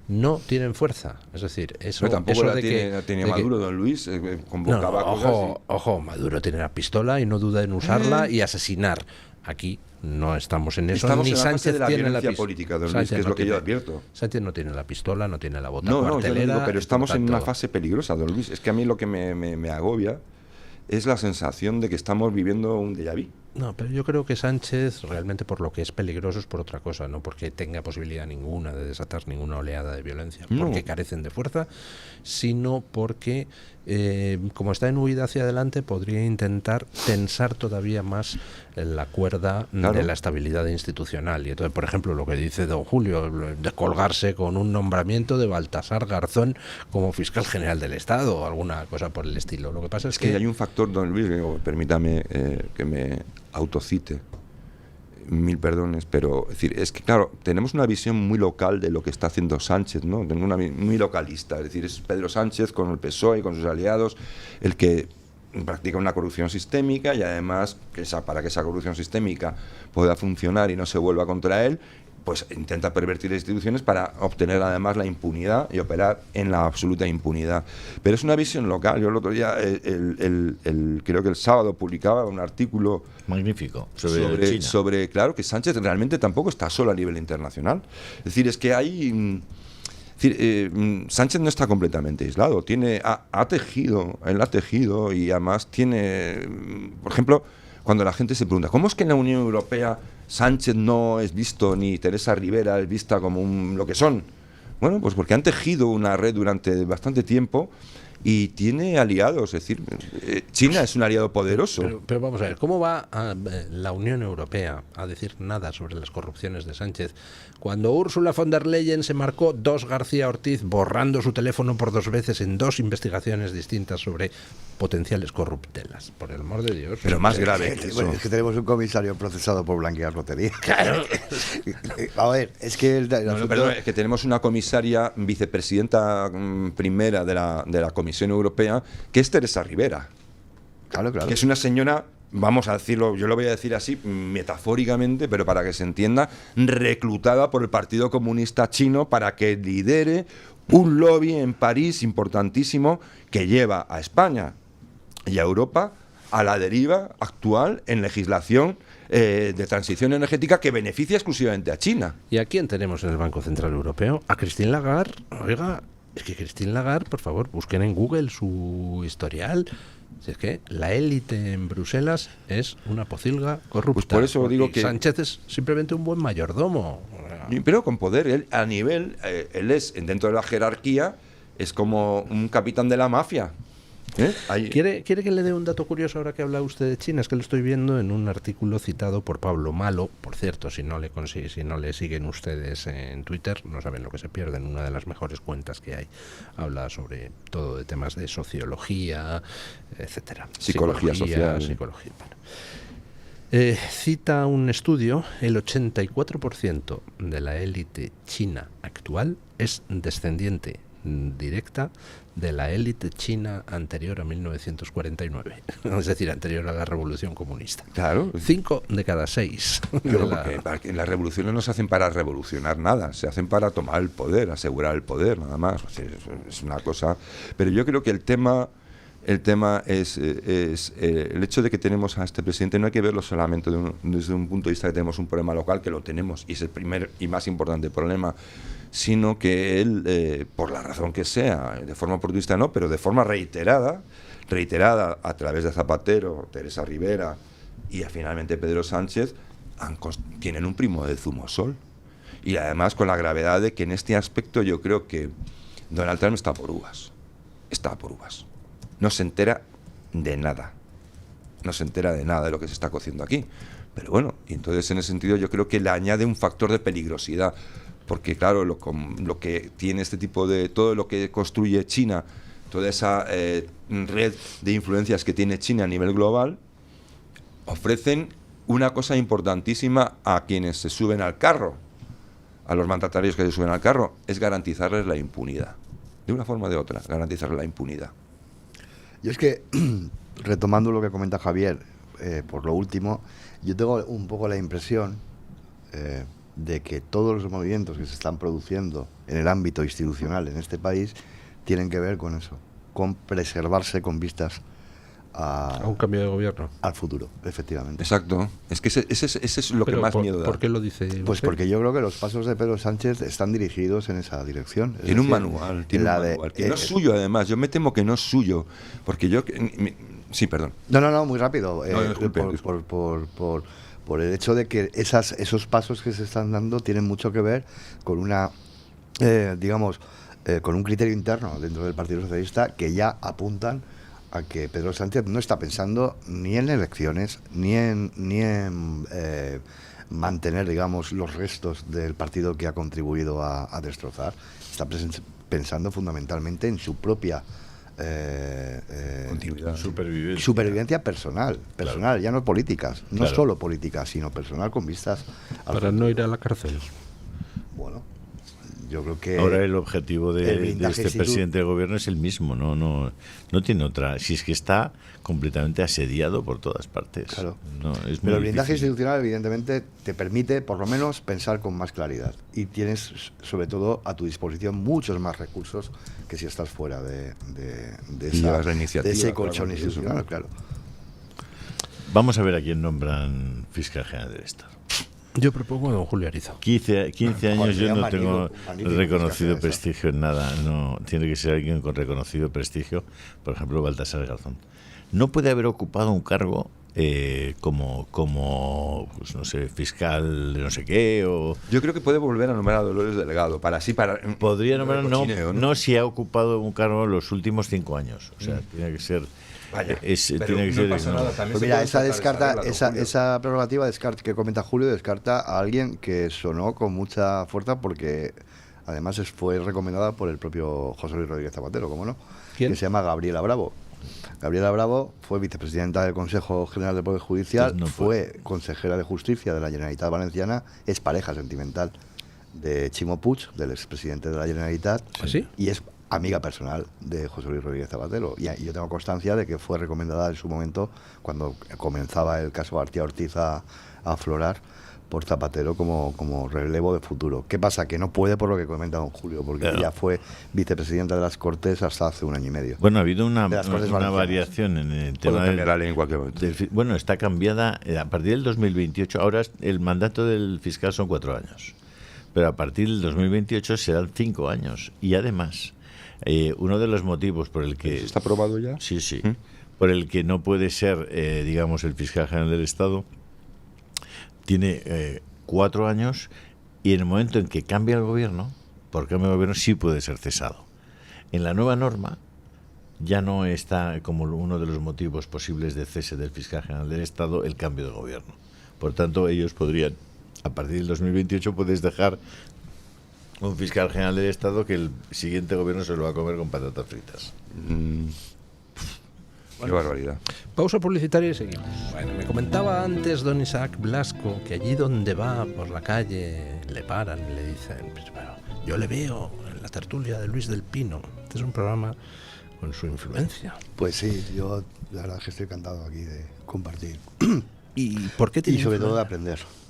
No tienen fuerza, es decir, eso. Pero tampoco eso la tiene Maduro, don Luis, convocaba ojo, Maduro tiene la pistola y no duda en usarla y asesinar. Aquí no estamos en eso. Estamos ni en la Sánchez fase de la tiene violencia la política, don Luis, que es lo que yo advierto. Sánchez no tiene la pistola, no tiene la bota cuartelera. No, yo digo, pero estamos en una fase peligrosa, don Luis. Es que a mí lo que me agobia es la sensación de que estamos viviendo un déjà vu. No, pero yo creo que Sánchez realmente por lo que es peligroso es por otra cosa, no porque tenga posibilidad ninguna de desatar ninguna oleada de violencia, porque carecen de fuerza, sino porque como está en huida hacia adelante podría intentar tensar todavía más la cuerda de la estabilidad institucional. Y entonces, por ejemplo, lo que dice don Julio, de colgarse con un nombramiento de Baltasar Garzón como fiscal general del Estado o alguna cosa por el estilo. Lo que pasa es que hay un factor, don Luis, permítame que me autocite, mil perdones, pero es que claro, tenemos una visión muy local de lo que está haciendo Sánchez, ¿no? Tengo una muy localista, es decir, es Pedro Sánchez con el PSOE y con sus aliados el que practica una corrupción sistémica y además para que esa corrupción sistémica pueda funcionar y no se vuelva contra él, pues intenta pervertir las instituciones para obtener además la impunidad y operar en la absoluta impunidad. Pero es una visión local. Yo el otro día, creo que el sábado, publicaba un artículo magnífico sobre claro, que Sánchez realmente tampoco está solo a nivel internacional. Es decir, es que hay... Sánchez no está completamente aislado. Él ha tejido y además tiene... Por ejemplo, cuando la gente se pregunta, ¿cómo es que en la Unión Europea Sánchez no es visto, ni Teresa Rivera es vista como lo que son? Bueno, pues porque han tejido una red durante bastante tiempo y tiene aliados, es decir, China es un aliado poderoso. Pero vamos a ver, ¿cómo va la Unión Europea a decir nada sobre las corrupciones de Sánchez cuando Ursula von der Leyen se marcó 2 García Ortiz borrando su teléfono por 2 veces en 2 investigaciones distintas sobre potenciales corruptelas? Por el amor de Dios. Pero más grave que eso. Es que tenemos un comisario procesado por blanquear lotería. Claro. A ver, es que perdón, es que tenemos una comisaria vicepresidenta primera de la Comisión Europea, que es Teresa Rivera. Claro. Que es una señora, vamos a decirlo, yo lo voy a decir así metafóricamente, pero para que se entienda, reclutada por el Partido Comunista Chino para que lidere un lobby en París importantísimo que lleva a España y a Europa a la deriva actual en legislación de transición energética que beneficia exclusivamente a China. ¿Y a quién tenemos en el Banco Central Europeo? A Christine Lagarde. Oiga, es que Christine Lagarde, por favor, busquen en Google su historial. Si es que la élite en Bruselas es una pocilga corrupta. Pues por eso digo que Sánchez es simplemente un buen mayordomo. Pero con poder, él es, dentro de la jerarquía, es como un capitán de la mafia. ¿Quiere que le dé un dato curioso ahora que habla usted de China? Es que lo estoy viendo en un artículo citado por Pablo Malo. Por cierto, si no le siguen ustedes en Twitter, no saben lo que se pierden. Una de las mejores cuentas que hay. Habla sobre todo de temas de sociología, etcétera. Psicología social. Psicología. Bueno. Cita un estudio: el 84% de la élite china actual es descendiente directa de la élite china anterior a 1949, es decir, anterior a la Revolución Comunista. Claro. 5 de cada 6. Porque las revoluciones no se hacen para revolucionar nada, se hacen para tomar el poder, asegurar el poder, nada más. Es una cosa. Pero yo creo que el tema es el hecho de que tenemos a este presidente. No hay que verlo solamente desde un punto de vista que tenemos un problema local, que lo tenemos, y es el primer y más importante problema, sino que él, por la razón que sea, de forma oportunista no, pero de forma reiterada a través de Zapatero, Teresa Rivera y finalmente Pedro Sánchez, tienen un primo de Zumosol. Y además con la gravedad de que en este aspecto yo creo que Donald Trump está por uvas. No se entera de nada. No se entera de nada de lo que se está cociendo aquí. Pero bueno, y entonces en ese sentido yo creo que le añade un factor de peligrosidad. Porque claro, lo que tiene este tipo de... Todo lo que construye China, toda esa red de influencias que tiene China a nivel global, ofrecen una cosa importantísima a quienes se suben al carro, a los mandatarios que se suben al carro, es garantizarles la impunidad. De una forma o de otra, garantizarles la impunidad. Yo es que, retomando lo que comenta Javier, por lo último, yo tengo un poco la impresión de que todos los movimientos que se están produciendo en el ámbito institucional en este país tienen que ver con eso, con preservarse con vistas a un cambio de gobierno, al futuro, efectivamente. Exacto, es que ese es lo que más miedo da. ¿Por qué lo dice Pues usted? porque yo creo que los pasos de Pedro Sánchez están dirigidos en esa dirección. Tiene un manual, que no es suyo además. Yo me temo que no es suyo, porque Sí, perdón. No, muy rápido. No, disculpe, Por el hecho de que esos pasos que se están dando tienen mucho que ver con una, con un criterio interno dentro del Partido Socialista que ya apuntan a que Pedro Sánchez no está pensando ni en elecciones ni en mantener, digamos, los restos del partido que ha contribuido a destrozar. Está pensando fundamentalmente en su propia supervivencia personal, Claro. ya no políticas, no Claro. solo políticas, sino personal con vistas al Para no ir a la cárcel. Bueno, yo creo que Ahora el objetivo el de blindaje este presidente del gobierno es el mismo, no tiene otra. Si es que está completamente asediado por todas partes. Claro. No, es muy pero el blindaje difícil. institucional evidentemente te permite por lo menos pensar con más claridad y tienes sobre todo a tu disposición muchos más recursos que si estás fuera de Y llevas la iniciativa, ese claro, colchón eso. institucional, claro. Vamos a ver a quién nombran fiscal general del Estado. Yo propongo a don Julio Arizo. 15 años Joder, yo no magnífico, tengo magnífico reconocido fiscal general. prestigio en nada. No, tiene que ser alguien con reconocido prestigio. Por ejemplo, Baltasar Garzón. No puede haber ocupado un cargo como pues no sé, fiscal de no sé qué o Yo creo que puede volver a nombrar a Dolores Delgado para podría nombrar cochineo, no si ha ocupado un cargo en los últimos 5 años. O sea, tiene que ser Vaya, tiene pero que no ser pasa no. nada, también Pues se mira, puede esa saltar descarta, esa regla, don Julio. esa prerrogativa que comenta Julio descarta a alguien que sonó con mucha fuerza porque además fue recomendada por el propio José Luis Rodríguez Zapatero, ¿cómo no? ¿Quién? Que se llama Gabriela Bravo. Gabriela Bravo fue vicepresidenta del Consejo General del Poder Judicial, Pues no fue consejera de Justicia de la Generalitat Valenciana, es pareja sentimental de Chimo Puig, del expresidente de la Generalitat, ¿Ah, sí? y es amiga personal de José Luis Rodríguez Zapatero. Y yo tengo constancia de que fue recomendada en su momento, cuando comenzaba el caso García Ortiz a aflorar, por Zapatero como relevo de futuro. ¿Qué pasa? Que no puede por lo que comenta don Julio, porque Claro. ella fue vicepresidenta de las Cortes hasta hace un año y medio. Bueno, ha habido una De las Cortes variación Valencianas. en el Puedo tema cambiar la ley en cualquier momento. bueno, está cambiada a partir del 2028. Ahora el mandato del fiscal son 4 años, pero a partir del 2028 serán 5 años. Y además, uno de los motivos por el que ¿Está aprobado ya? sí, por el que no puede ser, digamos, el fiscal general del Estado tiene 4 años y en el momento en que cambia el gobierno, por cambio de gobierno sí puede ser cesado. En la nueva norma ya no está como uno de los motivos posibles de cese del fiscal general del Estado el cambio de gobierno. Por tanto, ellos podrían, a partir del 2028, puedes dejar un fiscal general del Estado que el siguiente gobierno se lo va a comer con patatas fritas. Qué barbaridad. Pausa publicitaria y seguimos. Bueno, me comentaba antes don Isaac Blasco que allí donde va por la calle le paran y le dicen, pues, bueno, yo le veo en la tertulia de Luis del Pino. Este es un programa con su influencia. Pues sí, yo la verdad es que estoy encantado aquí de compartir ¿Y por qué tiene y sobre todo de influencia? aprender.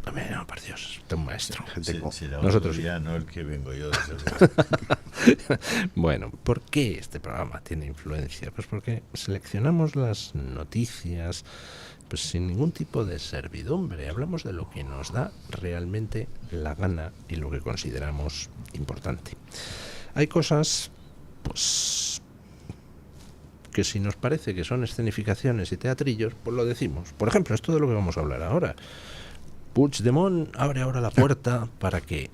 Hombre, no, por Dios, usted es un maestro. Gente como- Será Nosotros otro sí. día, no el que vengo yo desde luego. Bueno, ¿por qué este programa tiene influencia? Pues porque seleccionamos las noticias pues sin ningún tipo de servidumbre. Hablamos de lo que nos da realmente la gana y lo que consideramos importante. Hay cosas, pues, que si nos parece que son escenificaciones y teatrillos, pues lo decimos. Por ejemplo, esto de lo que vamos a hablar ahora. Puigdemont abre ahora la puerta para que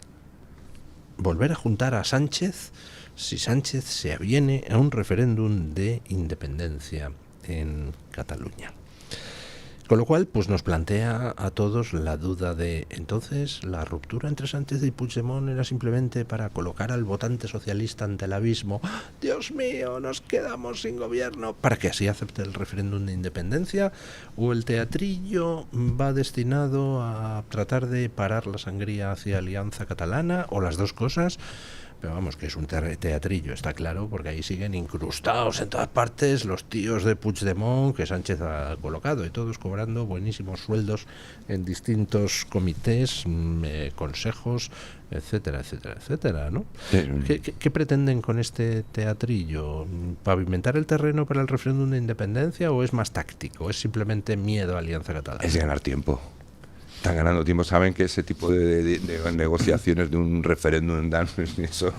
volver a juntar a Sánchez si Sánchez se aviene a un referéndum de independencia en Cataluña. Con lo cual, pues nos plantea a todos la duda de, entonces, ¿la ruptura entre Sánchez y Puigdemont era simplemente para colocar al votante socialista ante el abismo? ¡Ah, Dios mío, nos quedamos sin gobierno! ¿Para que así acepte el referéndum de independencia? ¿O el teatrillo va destinado a tratar de parar la sangría hacia Alianza Catalana? ¿O las dos cosas? Pero vamos, que es un teatrillo, está claro, porque ahí siguen incrustados en todas partes los tíos de Puigdemont que Sánchez ha colocado, y todos cobrando buenísimos sueldos en distintos comités, consejos, etcétera, etcétera, etcétera, ¿no? Sí. ¿Qué pretenden con este teatrillo? ¿Pavimentar el terreno para el referéndum de independencia o es más táctico? ¿Es simplemente miedo a Alianza Catalana? Es ganar tiempo. están ganando tiempo, saben que ese tipo de negociaciones de un referéndum eso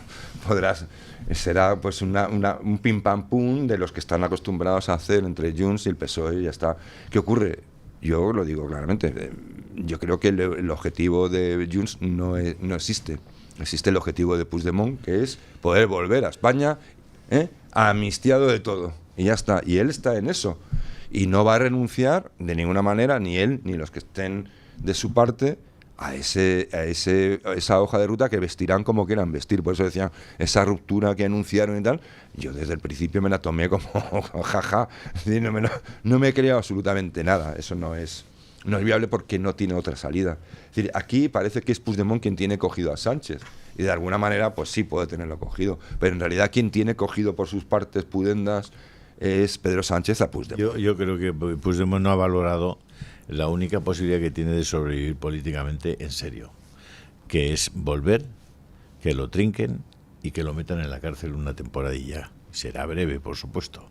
será pues un pim pam pum de los que están acostumbrados a hacer entre Junts y el PSOE y ya está. ¿Qué ocurre? Yo lo digo claramente, yo creo que el objetivo de Junts no existe. Existe el objetivo de Puigdemont, que es poder volver a España amnistiado de todo. Y ya está. Y él está en eso. Y no va a renunciar de ninguna manera, ni él, ni los que estén de su parte, a esa hoja de ruta que vestirán como quieran vestir. Por eso decían, esa ruptura que anunciaron y tal, yo desde el principio me la tomé como jaja. No me he creado absolutamente nada. Eso no es viable porque no tiene otra salida. Es decir, aquí parece que es Puigdemont quien tiene cogido a Sánchez. Y de alguna manera, pues sí, puede tenerlo cogido. Pero en realidad quien tiene cogido por sus partes pudendas es Pedro Sánchez a Puigdemont. Yo creo que Puigdemont no ha valorado la única posibilidad que tiene de sobrevivir políticamente en serio, que es volver, que lo trinquen y que lo metan en la cárcel una temporadilla. Será breve, por supuesto,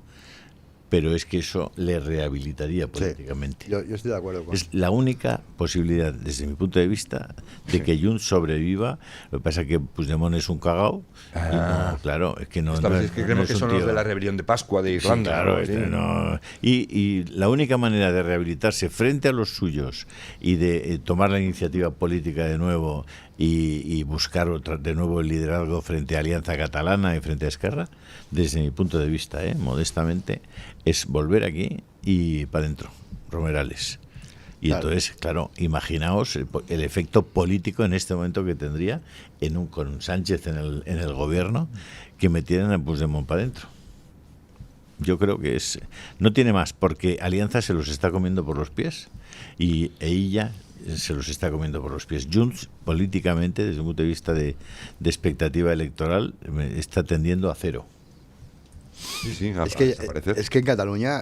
pero es que eso le rehabilitaría políticamente. Sí, yo estoy de acuerdo con Es la única posibilidad, desde mi punto de vista, de que Junts sobreviva. Lo que pasa es que Puigdemont es un cagao. Y no, claro, es que no. Es que creemos que son los de la rebelión de Pascua de Irlanda. Sí, claro, no. Y la única manera de rehabilitarse frente a los suyos y de tomar la iniciativa política de nuevo y buscar de nuevo el liderazgo frente a Alianza Catalana y frente a Esquerra, desde mi punto de vista, modestamente, es volver aquí y para adentro, Romerales. Y claro. Entonces, claro, imaginaos el efecto político en este momento que tendría con Sánchez en el gobierno, que metieran a Puigdemont para adentro. Yo creo que no tiene más, porque Alianza se los está comiendo por los pies y ella se los está comiendo por los pies. Junts, políticamente, desde un punto de vista de expectativa electoral, está tendiendo a cero. Sí, es que en Cataluña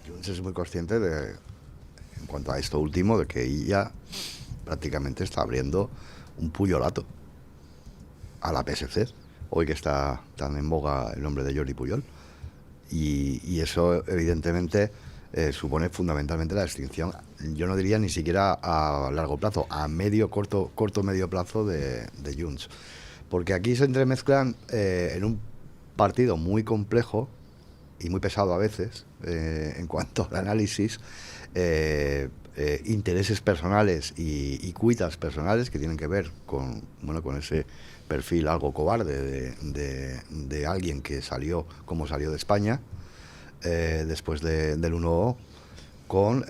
Junts es muy consciente en cuanto a esto último, de que ella prácticamente está abriendo un puyolato a la PSC, hoy que está tan en boga el nombre de Jordi Pujol, y eso evidentemente supone fundamentalmente la extinción, yo no diría ni siquiera a largo plazo, a corto medio plazo de Junts, porque aquí se entremezclan en un partido muy complejo y muy pesado a veces en cuanto al análisis, intereses personales y cuitas personales que tienen que ver con ese perfil algo cobarde de alguien que salió como salió de España después del 1O, con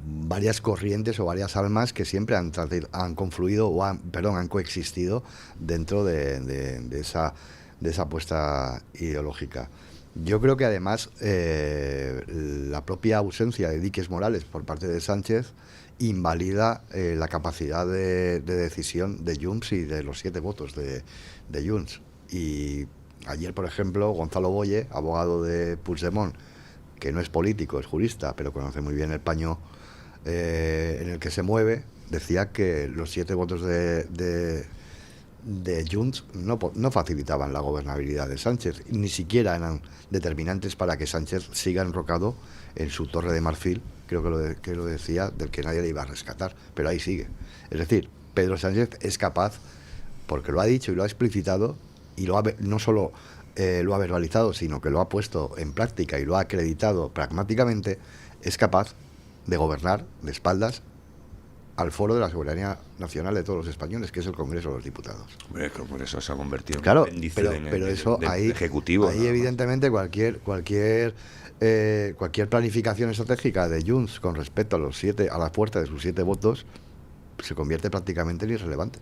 varias corrientes o varias almas que siempre han confluido o han coexistido dentro de esa apuesta ideológica. Yo creo que además la propia ausencia de diques morales por parte de Sánchez invalida la capacidad de decisión de Junts y de los 7 votos de Junts. Y ayer, por ejemplo, Gonzalo Boye, abogado de Puigdemont, que no es político, es jurista, pero conoce muy bien el paño en el que se mueve, decía que los 7 votos de Junts no facilitaban la gobernabilidad de Sánchez, ni siquiera eran determinantes para que Sánchez siga enrocado en su torre de marfil, creo que lo decía, del que nadie le iba a rescatar, pero ahí sigue. Es decir, Pedro Sánchez es capaz, porque lo ha dicho y lo ha explicitado, y no solo lo ha verbalizado, sino que lo ha puesto en práctica y lo ha acreditado pragmáticamente, es capaz de gobernar de espaldas al foro de la soberanía nacional de todos los españoles, que es el Congreso de los Diputados. Hombre, por eso se ha convertido en un índice pero eso ahí, ejecutivo. Ahí, ¿no? Evidentemente cualquier planificación estratégica de Junts con respecto a la fuerza de sus 7 votos se convierte prácticamente en irrelevante.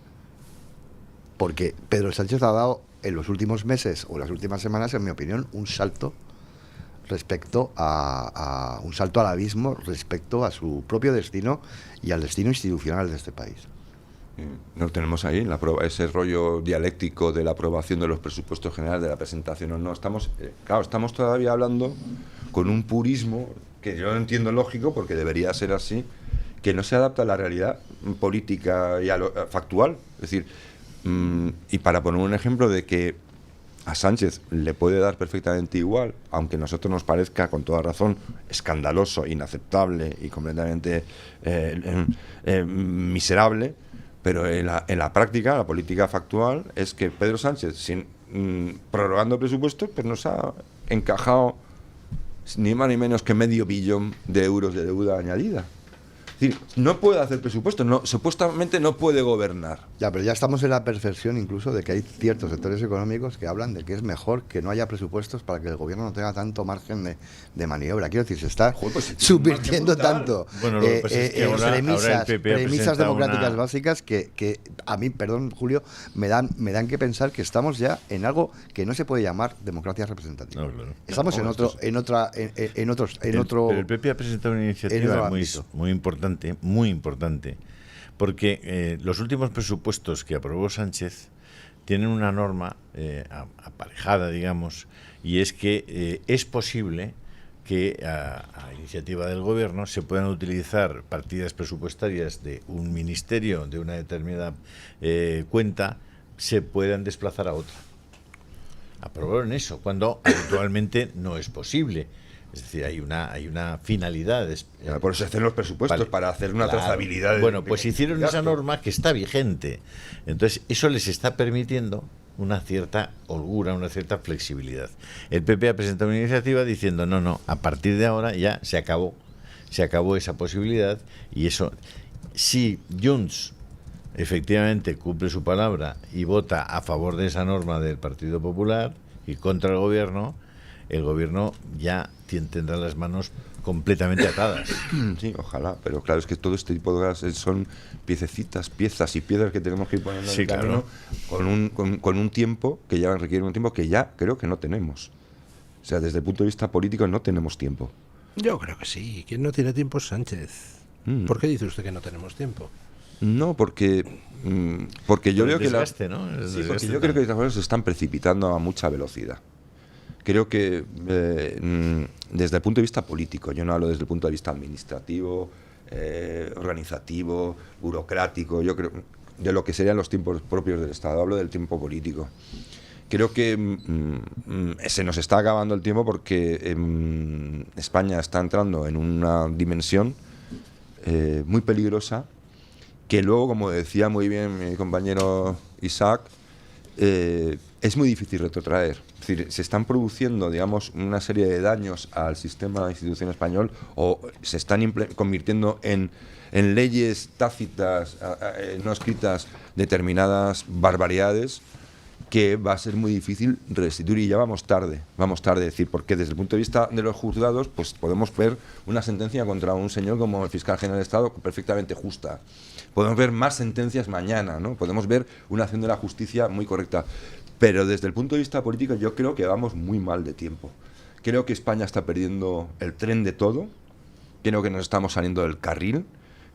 Porque Pedro Sánchez ha dado en los últimos meses o las últimas semanas, en mi opinión, un salto al abismo respecto a su propio destino y al destino institucional de este país. No tenemos ahí ese rollo dialéctico de la aprobación de los presupuestos generales, de la presentación o no. Estamos todavía hablando con un purismo que yo no entiendo lógico, porque debería ser así, que no se adapta a la realidad política y a lo factual. Es decir, y para poner un ejemplo de que a Sánchez le puede dar perfectamente igual, aunque a nosotros nos parezca, con toda razón, escandaloso, inaceptable y completamente miserable, pero en la práctica, la política factual, es que Pedro Sánchez, prorrogando presupuestos, pues nos ha encajado ni más ni menos que €500 millón de deuda añadida. Es decir, no puede hacer presupuestos, supuestamente no puede gobernar. Ya, pero ya estamos en la perfección incluso de que hay ciertos sectores económicos que hablan de que es mejor que no haya presupuestos para que el gobierno no tenga tanto margen de maniobra. Quiero decir, se está subvirtiendo tanto bueno, lo que pasa es que ahora el PP premisas democráticas básicas que a mí, perdón, Julio, me dan que pensar que estamos ya en algo que no se puede llamar democracia representativa. No, claro. Estamos Pero el PP ha presentado una iniciativa muy importante, porque los últimos presupuestos que aprobó Sánchez tienen una norma aparejada, digamos, y es que es posible que a iniciativa del gobierno se puedan utilizar partidas presupuestarias de un ministerio, de una determinada cuenta, se puedan desplazar a otra. Aprobaron eso, cuando habitualmente no es posible. Es decir, hay una finalidad. Por eso hacen los presupuestos, para hacer una trazabilidad. Bueno, pues hicieron esa norma que está vigente. Entonces, eso les está permitiendo una cierta holgura, una cierta flexibilidad. El PP ha presentado una iniciativa diciendo, no, a partir de ahora ya se acabó esa posibilidad, y eso, si Junts efectivamente cumple su palabra y vota a favor de esa norma del Partido Popular y contra el gobierno ya tendrá las manos completamente atadas. Sí, ojalá, pero claro, es que todo este tipo de cosas son piezas y piedras que tenemos que ir poniendo en el camino, con un tiempo que ya requiere un tiempo que ya creo que no tenemos. O sea, desde el punto de vista político no tenemos tiempo. Yo creo que sí. Quien no tiene tiempo es Sánchez. ¿Por qué dice usted que no tenemos tiempo? No, porque yo veo que yo creo que las cosas se están precipitando a mucha velocidad. Creo que desde el punto de vista político, yo no hablo desde el punto de vista administrativo, organizativo, burocrático, yo creo de lo que serían los tiempos propios del Estado, hablo del tiempo político. Creo que se nos está acabando el tiempo porque España está entrando en una dimensión muy peligrosa, que luego, como decía muy bien mi compañero Isaac, es muy difícil retrotraer. Es decir, se están produciendo, digamos, una serie de daños al sistema de institución español, o se están convirtiendo en leyes tácitas, no escritas, determinadas barbaridades, que va a ser muy difícil restituir, y ya vamos tarde, es decir, porque desde el punto de vista de los juzgados, pues podemos ver una sentencia contra un señor como el fiscal general del Estado perfectamente justa. Podemos ver más sentencias mañana, ¿no? Podemos ver una acción de la justicia muy correcta. Pero desde el punto de vista político yo creo que vamos muy mal de tiempo. Creo que España está perdiendo el tren de todo. Creo que nos estamos saliendo del carril.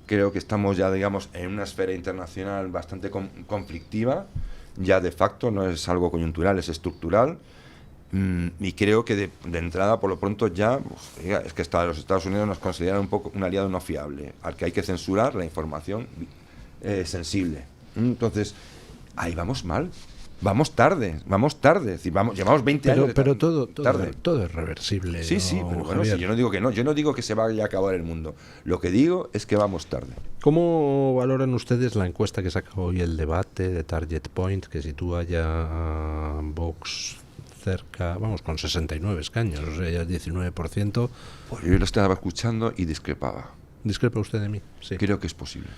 Creo que estamos ya, digamos, en una esfera internacional bastante conflictiva. Ya de facto, no es algo coyuntural, es estructural. Y creo que de entrada, por lo pronto, ya es que hasta los Estados Unidos nos consideran un poco un aliado no fiable, al que hay que censurar la información sensible. Entonces, ahí vamos mal. Vamos tarde, es decir, llevamos 20 años pero todo es reversible. Sí, pero bueno, sí, yo no digo que no, yo no digo que se vaya a acabar el mundo. Lo que digo es que vamos tarde. ¿Cómo valoran ustedes la encuesta que saca hoy el debate de Target Point, que sitúa ya a Vox cerca, con 69 escaños, o sea, ya el 19%? Pues yo lo estaba escuchando y discrepaba. ¿Discrepa usted de mí? Sí. Creo que es posible.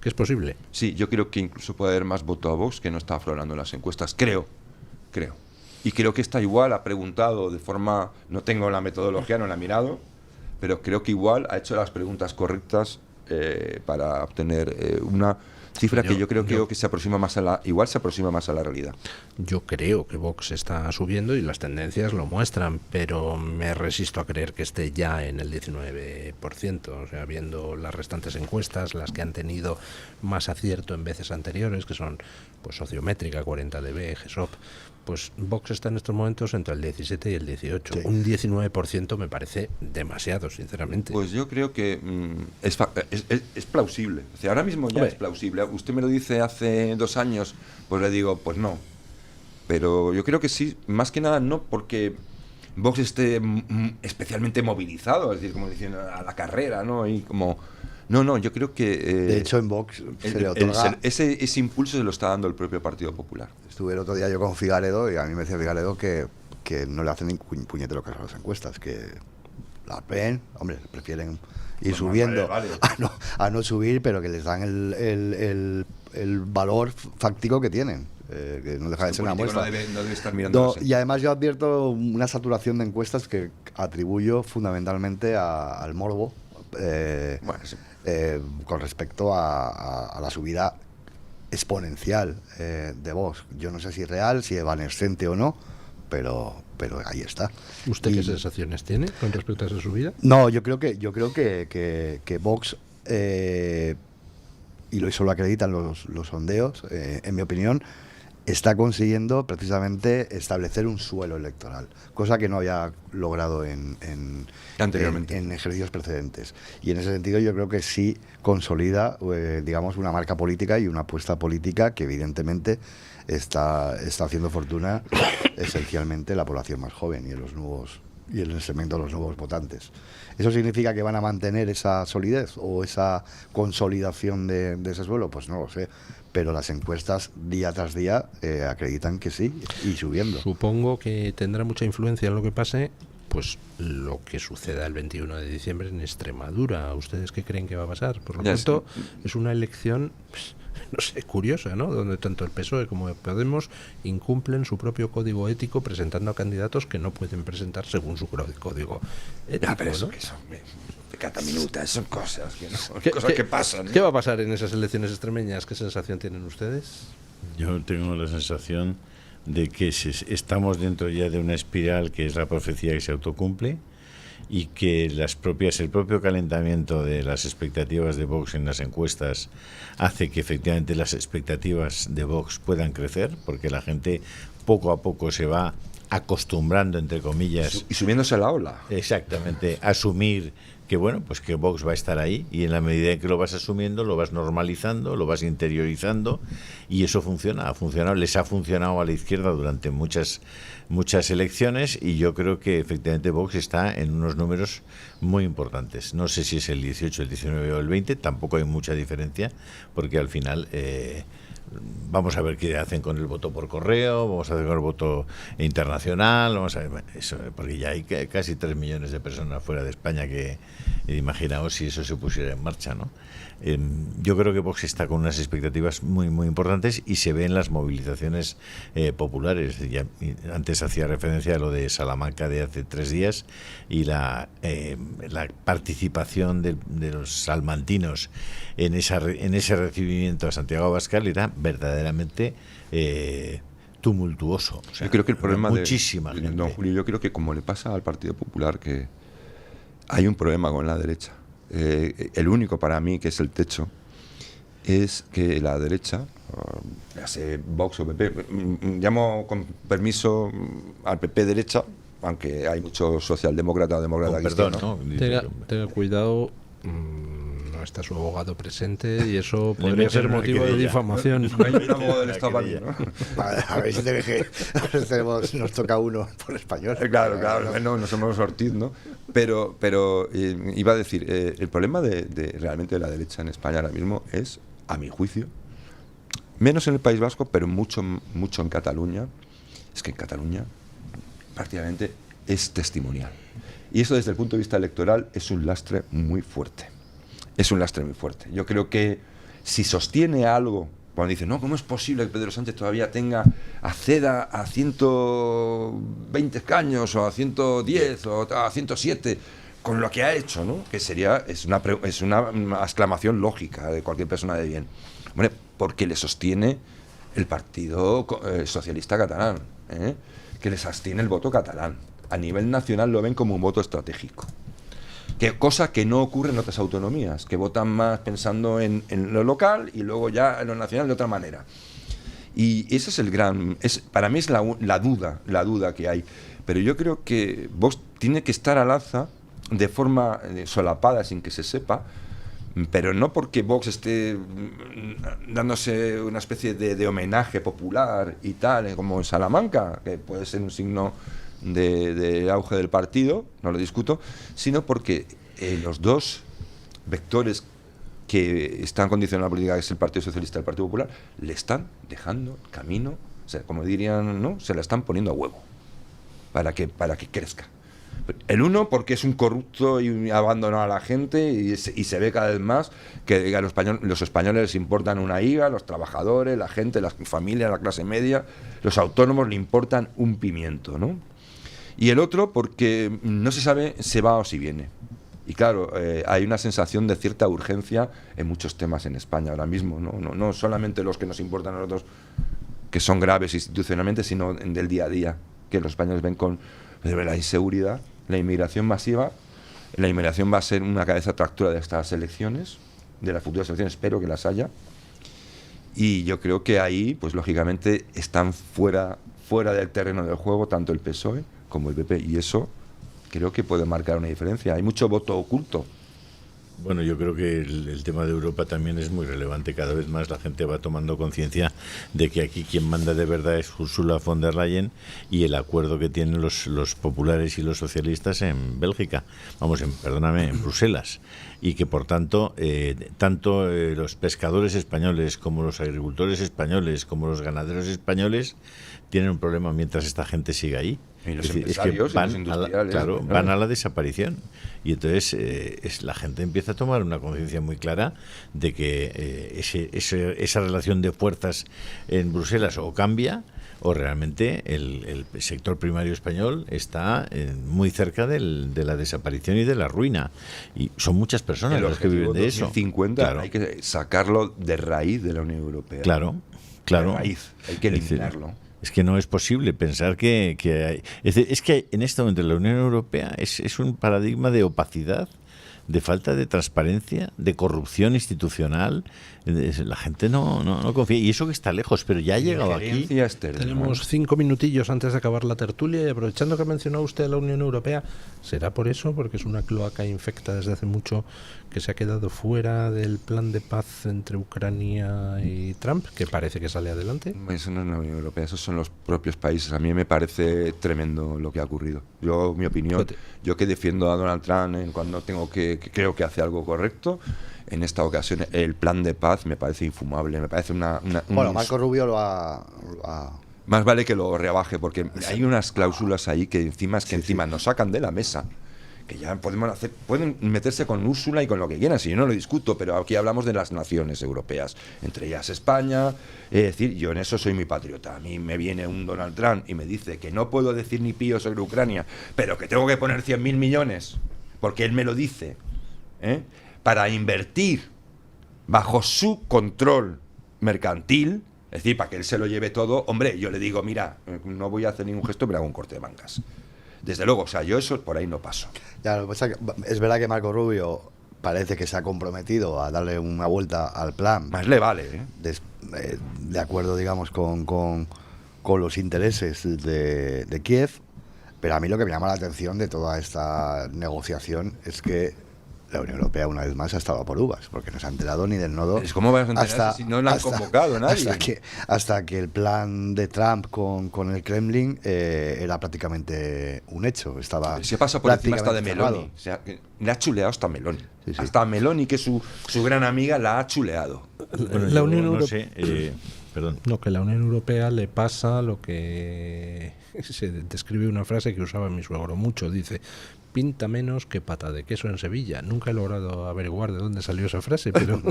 ¿Que es posible? Sí, yo creo que incluso puede haber más voto a Vox que no está aflorando en las encuestas. Creo. Y creo que está igual, ha preguntado de forma... No tengo la metodología, no la he mirado, pero creo que igual ha hecho las preguntas correctas para obtener una cifra que yo creo que se aproxima más a la realidad. Yo creo que Vox está subiendo y las tendencias lo muestran, pero me resisto a creer que esté ya en el 19%, o sea, viendo las restantes encuestas, las que han tenido más acierto en veces anteriores, que son pues Sociométrica, 40dB, GESOP, pues Vox está en estos momentos entre el 17 y el 18. Sí. Un 19% me parece demasiado, sinceramente. Pues yo creo que es plausible. O sea, ahora mismo ya es plausible. Usted me lo dice hace 2 años, pues le digo, pues no. pero yo creo que sí, más que nada no porque Vox esté especialmente movilizado, es decir, como diciendo a la carrera, ¿no? Y como... No, yo creo que... de hecho, en Vox se le otorga... ese impulso se lo está dando el propio Partido Popular. Estuve el otro día yo con Figaredo y a mí me decía Figaredo que no le hacen ni puñetero caso a las encuestas, que las ven, hombre, prefieren ir subiendo vale. A no subir, pero que les dan el valor fáctico que tienen. Que no deja de ser una muestra. No debe estar mirando y además yo advierto una saturación de encuestas que atribuyo fundamentalmente al morbo, Sí. con respecto a la subida exponencial de Vox. Yo no sé si es real, si es evanescente o no, pero ahí está. ¿Usted qué sensaciones tiene con respecto a esa subida? No, yo creo que Vox, y eso lo acreditan los sondeos, en mi opinión, está consiguiendo precisamente establecer un suelo electoral, cosa que no había logrado anteriormente en ejercicios precedentes. Y en ese sentido yo creo que sí consolida, digamos, una marca política y una apuesta política que evidentemente está haciendo fortuna esencialmente la población más joven y en el segmento de los nuevos votantes. ¿Eso significa que van a mantener esa solidez o esa consolidación de ese suelo? Pues no lo sé, pero las encuestas día tras día acreditan que sí, y subiendo. Supongo que tendrá mucha influencia en lo que pase, pues lo que suceda el 21 de diciembre en Extremadura. ¿Ustedes qué creen que va a pasar? Por lo tanto, es una elección, pues, no sé, curiosa, ¿no? Donde tanto el PSOE como el Podemos incumplen su propio código ético presentando a candidatos que no pueden presentar según su código ético, pero eso ¿no? que son de cada minuta, son cosas que no, ¿Qué, cosas qué- que pasan. ¿Qué va a pasar en esas elecciones extremeñas? ¿Qué sensación tienen ustedes? Yo tengo la sensación de que estamos dentro ya de una espiral que es la profecía que se autocumple y que el propio calentamiento de las expectativas de Vox en las encuestas hace que efectivamente las expectativas de Vox puedan crecer, porque la gente poco a poco se va acostumbrando, entre comillas, Y subiéndose a la ola. exactamente, a asumir que bueno, pues que Vox va a estar ahí, y en la medida en que lo vas asumiendo, lo vas normalizando, lo vas interiorizando, y eso ha funcionado, les ha funcionado a la izquierda durante muchas elecciones, y yo creo que efectivamente Vox está en unos números muy importantes. No sé si es el 18, el 19 o el 20, tampoco hay mucha diferencia, porque al final vamos a ver qué hacen con el voto por correo, vamos a hacer con el voto internacional, vamos a ver, eso, porque ya hay casi 3 millones de personas fuera de España que imaginaos si eso se pusiera en marcha, ¿no? Yo creo que Vox está con unas expectativas muy muy importantes y se ve en las movilizaciones populares. Ya, antes hacía referencia a lo de Salamanca de hace 3 días y la participación de los salmantinos en ese recibimiento a Santiago Abascal era verdaderamente tumultuoso. O sea, yo creo que el problema muchísima gente. Don Julio, yo creo que como le pasa al Partido Popular, que hay un problema con la derecha. El único para mí que es el techo es que la derecha, ya sé Vox o PP, llamo con permiso al PP derecha, aunque hay muchos socialdemócratas o demócratas Perdón, cristianos. ¿no? Tenga cuidado, no está su abogado presente y eso Le podría meten ser una motivo de querella. difamación. No hay un abogado del Estado aquí, querella. ¿no? A ver si nos toca uno por español. Claro, no somos Ortiz, ¿no? Pero iba a decir, el problema de realmente de la derecha en España ahora mismo es, a mi juicio, menos en el País Vasco, pero mucho en Cataluña, es que en Cataluña prácticamente es testimonial. Y eso desde el punto de vista electoral es un lastre muy fuerte. Es un lastre muy fuerte. Yo creo que si sostiene algo, cuando dice, no, ¿cómo es posible que Pedro Sánchez todavía acceda a 120 escaños o a 110 o a 107 con lo que ha hecho, ¿no? Que es una exclamación lógica de cualquier persona de bien. Hombre, porque le sostiene el Partido Socialista Catalán, que le sostiene el voto catalán. A nivel nacional lo ven como un voto estratégico. Cosa que no ocurre en otras autonomías, que votan más pensando en lo local y luego ya en lo nacional de otra manera. Y ese es el gran... para mí es la duda que hay. Pero yo creo que Vox tiene que estar al alza de forma solapada, sin que se sepa, pero no porque Vox esté dándose una especie de homenaje popular y tal, como en Salamanca, que puede ser un signo de auge del partido, no lo discuto, sino porque los dos vectores que están condicionando la política, que es el Partido Socialista y el Partido Popular, le están dejando camino, o sea, como dirían, ¿no? Se la están poniendo a huevo para que crezca. El uno porque es un corrupto y abandonado a la gente y se ve cada vez más que a los españoles les importan una higa, los trabajadores, la gente, las familias, la clase media, los autónomos le importan un pimiento, ¿no? Y el otro porque no se sabe si va o si viene. Y claro, hay una sensación de cierta urgencia en muchos temas en España ahora mismo, no solamente los que nos importan a nosotros, que son graves institucionalmente, sino del día a día, que los españoles ven con la inseguridad, la inmigración masiva. La inmigración va a ser una cabeza tractora de estas elecciones, de las futuras elecciones, espero que las haya. Y yo creo que ahí, pues lógicamente, están fuera del terreno del juego tanto el PSOE como el PP, y eso creo que puede marcar una diferencia. Hay mucho voto oculto. Bueno, yo creo que el tema de Europa también es muy relevante. Cada vez más la gente va tomando conciencia de que aquí quien manda de verdad es Ursula von der Leyen y el acuerdo que tienen los populares y los socialistas en Bélgica, en Bruselas. Y que por tanto, tanto los pescadores españoles como los agricultores españoles como los ganaderos españoles tienen un problema mientras esta gente siga ahí. Y los empresarios, van, y los industriales, van a la desaparición. Y entonces la gente empieza a tomar una conciencia muy clara de que esa relación de fuerzas en Bruselas o cambia o realmente el sector primario español está muy cerca de la desaparición y de la ruina. Y son muchas personas las que viven de eso. 2050 Claro. hay que sacarlo de raíz de la Unión Europea. Claro. De raíz, hay que eliminarlo. Es que no es posible pensar que hay... Es que en este momento la Unión Europea es un paradigma de opacidad, de falta de transparencia, de corrupción institucional. La gente no confía. Y eso que está lejos, pero ya ha llegado aquí. Tenemos 5 minutillos antes de acabar la tertulia y aprovechando que ha mencionado usted a la Unión Europea, ¿será por eso? Porque es una cloaca infecta desde hace mucho que se ha quedado fuera del plan de paz entre Ucrania y Trump, que parece que sale adelante. Eso no es la Unión Europea, esos son los propios países. A mí me parece tremendo lo que ha ocurrido. Yo, mi opinión, yo que defiendo a Donald Trump cuando creo que hace algo correcto, en esta ocasión el plan de paz me parece infumable, me parece Bueno, Marco Rubio lo ha... Más vale que lo rebaje, porque hay unas cláusulas ahí que encima nos sacan de la mesa, que ya pueden meterse con Úrsula y con lo que quieran, si yo no lo discuto, pero aquí hablamos de las naciones europeas, entre ellas España. Es decir, yo en eso soy muy patriota. A mí me viene un Donald Trump y me dice que no puedo decir ni pío sobre Ucrania, pero que tengo que poner 100.000 millones, porque él me lo dice, para invertir bajo su control mercantil, es decir, para que él se lo lleve todo. Hombre, yo le digo, mira, no voy a hacer ningún gesto, pero hago un corte de mangas. Desde luego, o sea, yo eso por ahí no paso. Ya, lo que pasa es verdad que Marco Rubio parece que se ha comprometido a darle una vuelta al plan. Más le vale, de acuerdo, digamos, con los intereses de Kiev. Pero a mí lo que me llama la atención de toda esta negociación es que la Unión Europea una vez más ha estado a por uvas, porque no se ha enterado ni del nodo. ¿Cómo vas a enterarse si no la han convocado nadie? Hasta que el plan de Trump con el Kremlin era prácticamente un hecho. Se pasa por encima hasta de Meloni. O sea, le ha chuleado hasta Meloni. Sí. Hasta Meloni, que es su gran amiga, la ha chuleado. Bueno, la Unión Europea... perdón. No, que la Unión Europea le pasa lo que se describe una frase que usaba mi suegro mucho, dice: pinta menos que pata de queso en Sevilla. Nunca he logrado averiguar de dónde salió esa frase, pero...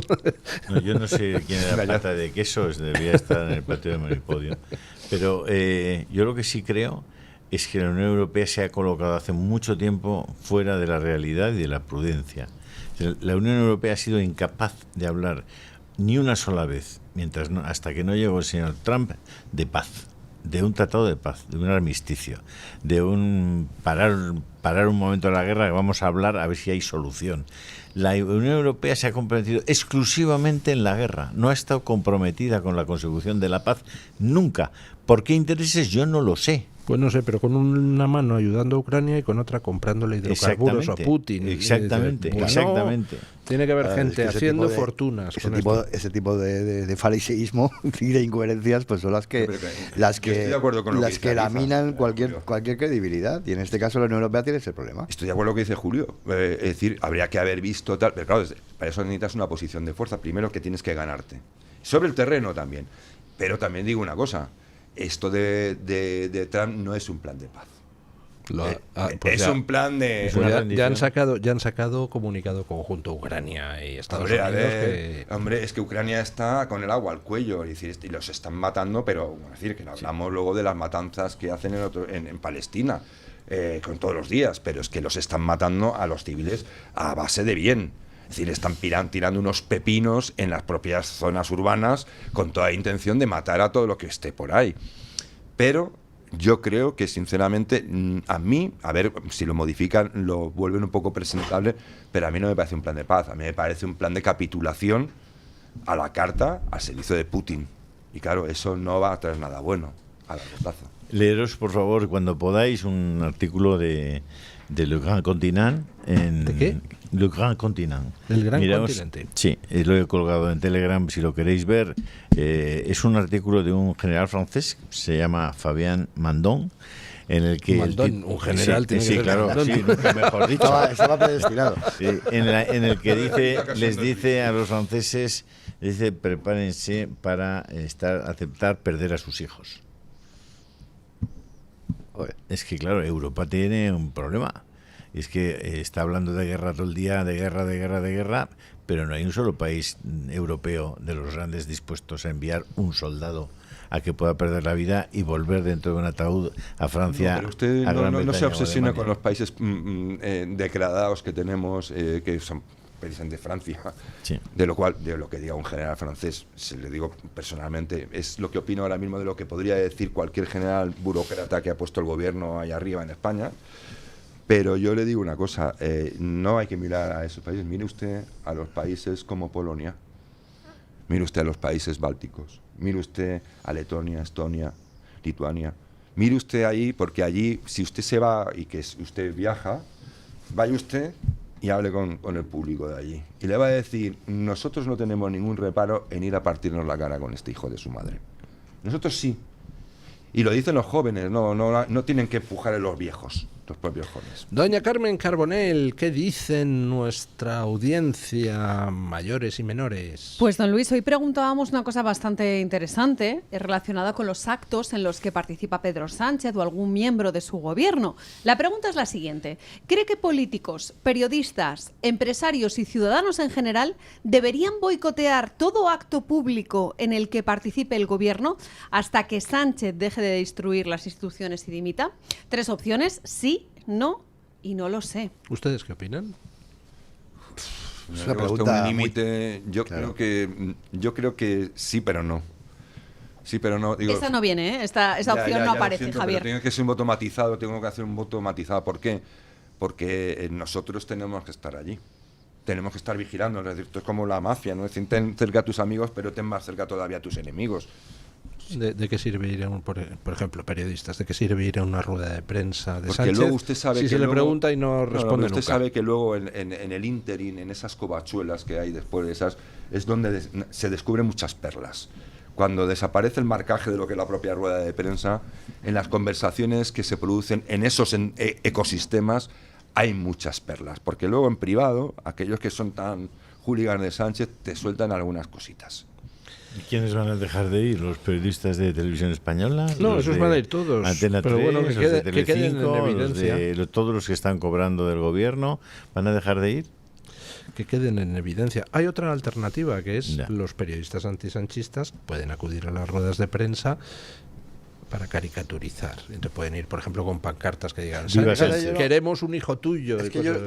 No, yo no sé quién era pata de queso, debía estar en el patio de Monipodio. Pero yo lo que sí creo es que la Unión Europea se ha colocado hace mucho tiempo fuera de la realidad y de la prudencia. La Unión Europea ha sido incapaz de hablar ni una sola vez, hasta que no llegó el señor Trump, de paz, de un tratado de paz, de un armisticio, de un parar un momento de la guerra, que vamos a hablar a ver si hay solución. La Unión Europea se ha comprometido exclusivamente en la guerra, no ha estado comprometida con la consecución de la paz nunca. ¿Por qué intereses? Yo no lo sé. Pues no sé, pero con una mano ayudando a Ucrania y con otra comprándole hidrocarburos a Putin. Exactamente, Bueno, exactamente. Tiene que haber gente haciendo fortunas. Ese tipo de fariseísmo y de incoherencias pues son las que laminan cualquier credibilidad. Y en este caso la Unión Europea tiene ese problema. Estoy de acuerdo con lo que dice Julio. Es decir, habría que haber visto tal. Pero claro, para eso necesitas una posición de fuerza. Primero que tienes que ganarte. Sobre el terreno también. Pero también digo una cosa. Esto de Trump no es un plan de paz. Pues es un plan de... Ya han sacado comunicado conjunto Ucrania y Estados Unidos. Hombre, es que Ucrania está con el agua al cuello, es decir, y los están matando, pero es decir, que no hablamos luego de las matanzas que hacen en Palestina, con todos los días, pero es que los están matando a los civiles a base de bien. Es decir, están tirando unos pepinos en las propias zonas urbanas con toda intención de matar a todo lo que esté por ahí. Pero yo creo que, sinceramente, a mí, a ver si lo modifican, lo vuelven un poco presentable, pero a mí no me parece un plan de paz. A mí me parece un plan de capitulación a la carta al servicio de Putin. Y claro, eso no va a traer nada bueno a largo plazo. Leeros, por favor, cuando podáis, un artículo de Le Grand Continent. ¿De qué? Le Grand Continent. El Gran Continente. Sí, lo he colgado en Telegram, si lo queréis ver. Es un artículo de un general francés, se llama Fabien Mandon, en el que... Un general tiene que ser claro, Mandon. sí, nunca mejor dicho. Estaba predestinado. Sí, en el que les dice a los franceses, dice, prepárense para aceptar perder a sus hijos. Es que, claro, Europa tiene un problema. Es que está hablando de guerra todo el día, de guerra, pero no hay un solo país europeo de los grandes dispuestos a enviar un soldado a que pueda perder la vida y volver dentro de un ataúd a Francia. Pero usted a Gran no se Bretaña obsesiona o con los países degradados que tenemos, que son países de Francia, sí. de lo que diga un general francés, se le digo personalmente, es lo que opino ahora mismo de lo que podría decir cualquier general burócrata que ha puesto el gobierno ahí arriba en España. Pero yo le digo una cosa, no hay que mirar a esos países, mire usted a los países como Polonia, mire usted a los países bálticos, mire usted a Letonia, Estonia, Lituania, mire usted ahí, porque allí, si usted se va y que usted viaja, vaya usted y hable con el público de allí. Y le va a decir, nosotros no tenemos ningún reparo en ir a partirnos la cara con este hijo de su madre. Nosotros sí. Y lo dicen los jóvenes, no tienen que empujar a los viejos, los propios jóvenes. Doña Carmen Carbonell, ¿qué dicen nuestra audiencia, mayores y menores? Pues don Luis, hoy preguntábamos una cosa bastante interesante relacionada con los actos en los que participa Pedro Sánchez o algún miembro de su gobierno. La pregunta es la siguiente: ¿cree que políticos, periodistas, empresarios y ciudadanos en general deberían boicotear todo acto público en el que participe el gobierno hasta que Sánchez deje de destruir las instituciones y dimita? 3 opciones: sí, no y no lo sé. ¿Ustedes qué opinan? Es una pregunta un límite. Yo claro. creo que sí, pero no. Sí, pero no. Digo, Esa no viene, ¿eh? Esa opción no lo aparece, siento, Javier. pero tiene que ser un voto matizado, tengo que hacer un voto matizado. ¿Por qué? Porque nosotros tenemos que estar allí. Tenemos que estar vigilando. Es decir, esto es como la mafia, ¿no? Es decir, ten cerca a tus amigos, pero ten más cerca todavía a tus enemigos. ¿De qué sirve ir a por ejemplo, periodistas, de qué sirve ir a una rueda de prensa de Porque Sánchez luego usted sabe si que se le luego, pregunta y no responde usted nunca? sabe que luego en el ínterin, en esas covachuelas que hay después de esas, es donde se descubren muchas perlas. Cuando desaparece el marcaje de lo que es la propia rueda de prensa, en las conversaciones que se producen en esos ecosistemas hay muchas perlas, porque luego en privado, aquellos que son tan hooligans de Sánchez te sueltan algunas cositas. ¿Y quiénes van a dejar de ir? ¿Los periodistas de Televisión Española? No, esos van a ir todos. Antena 3, pero bueno, los de que queden en Telecinco, evidencia. todos los que están cobrando del gobierno, ¿van a dejar de ir? Que queden en evidencia. Hay otra alternativa, que es Ya. los periodistas antisanchistas pueden acudir a las ruedas de prensa para caricaturizar. Entonces pueden ir, por ejemplo, con pancartas que digan: Viva "Sánchez, Sánchez". queremos un hijo tuyo. Es y que cosas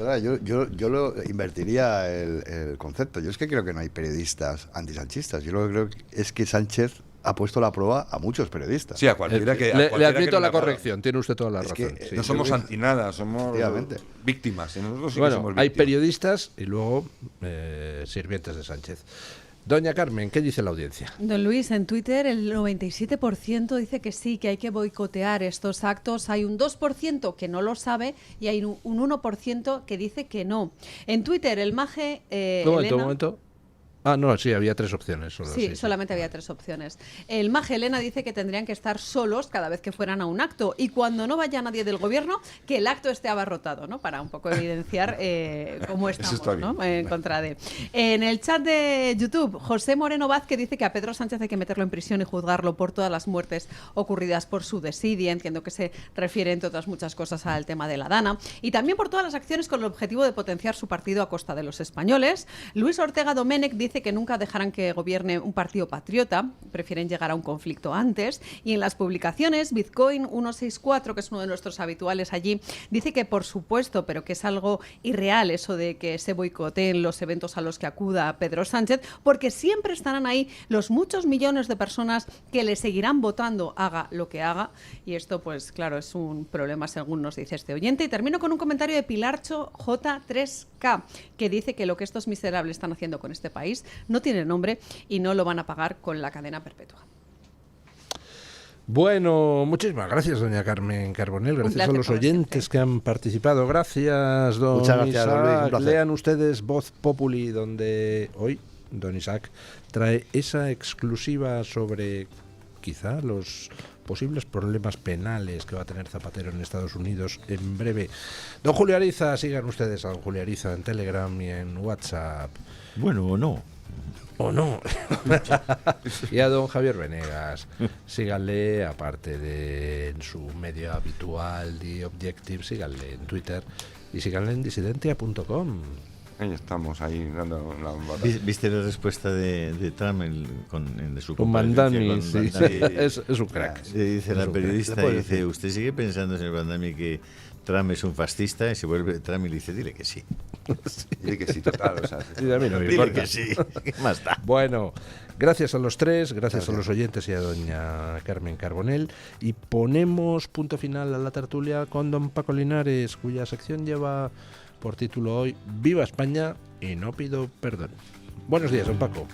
así. yo lo invertiría el concepto. Yo es que creo que no hay periodistas antisanchistas. Yo lo que creo es que Sánchez ha puesto la prueba a muchos periodistas. Sí, a cualquiera que... Le admito la corrección, tiene usted toda la razón. No somos antinada, somos víctimas. Y nosotros sí que somos víctimas. Hay periodistas y luego sirvientes de Sánchez. Doña Carmen, ¿qué dice la audiencia? Don Luis, en Twitter el 97% dice que sí, que hay que boicotear estos actos. Hay un 2% que no lo sabe y hay un 1% que dice que no. En Twitter el Maje... Un momento. Ah, no, sí, había 3 opciones. Solamente había 3 opciones. El Maje Elena dice que tendrían que estar solos cada vez que fueran a un acto y cuando no vaya nadie del gobierno, que el acto esté abarrotado, ¿no? Para un poco evidenciar cómo estamos, ¿no? En contra de... En el chat de YouTube, José Moreno Vázquez dice que a Pedro Sánchez hay que meterlo en prisión y juzgarlo por todas las muertes ocurridas por su desidia. Entiendo que se refiere, entre otras muchas cosas, al tema de la Dana. Y también por todas las acciones con el objetivo de potenciar su partido a costa de los españoles. Luis Ortega Domènech dice que nunca dejarán que gobierne un partido patriota, prefieren llegar a un conflicto antes. Y en las publicaciones, Bitcoin 164, que es uno de nuestros habituales allí, dice que por supuesto, pero que es algo irreal eso de que se boicoteen los eventos a los que acuda Pedro Sánchez, porque siempre estarán ahí los muchos millones de personas que le seguirán votando, haga lo que haga. Y esto, pues claro, es un problema según nos dice este oyente. Y termino con un comentario de Pilarcho J3K, que dice que lo que estos miserables están haciendo con este país no tiene nombre y no lo van a pagar con la cadena perpetua. Bueno, muchísimas gracias, doña Carmen Carbonell. Gracias a los oyentes que han participado. Gracias, don Muchas gracias, Isaac. don Luis, un placer. Lean ustedes Voz Populi, donde hoy don Isaac trae esa exclusiva sobre quizá los posibles problemas penales que va a tener Zapatero en Estados Unidos en breve. Don Julio Ariza, sigan ustedes a don Julio Ariza en Telegram y en WhatsApp. Bueno, o no. ¿O no? Y a don Javier Venegas, síganle, aparte de en su medio habitual de Objective, síganle en Twitter y síganle en disidentia.com. Ahí estamos, ahí dando la... ¿Viste la respuesta de Trump de su Con comparecencia Mandami, con sí, Mandami? es un crack. Le dice la periodista, crack. dice, ¿usted sigue pensando, señor Mandami, que Trump es un fascista? Y se vuelve Trump y le dice, dile que sí. Dile que sí, total. O sea, Sí, a mí no me Dile importa. que sí. ¿Qué más da? Bueno, gracias a los tres, gracias a los oyentes y a doña Carmen Carbonell. Y ponemos punto final a la tertulia con don Paco Linares, cuya sección lleva por título hoy Viva España y no pido perdón. Buenos días, don Paco.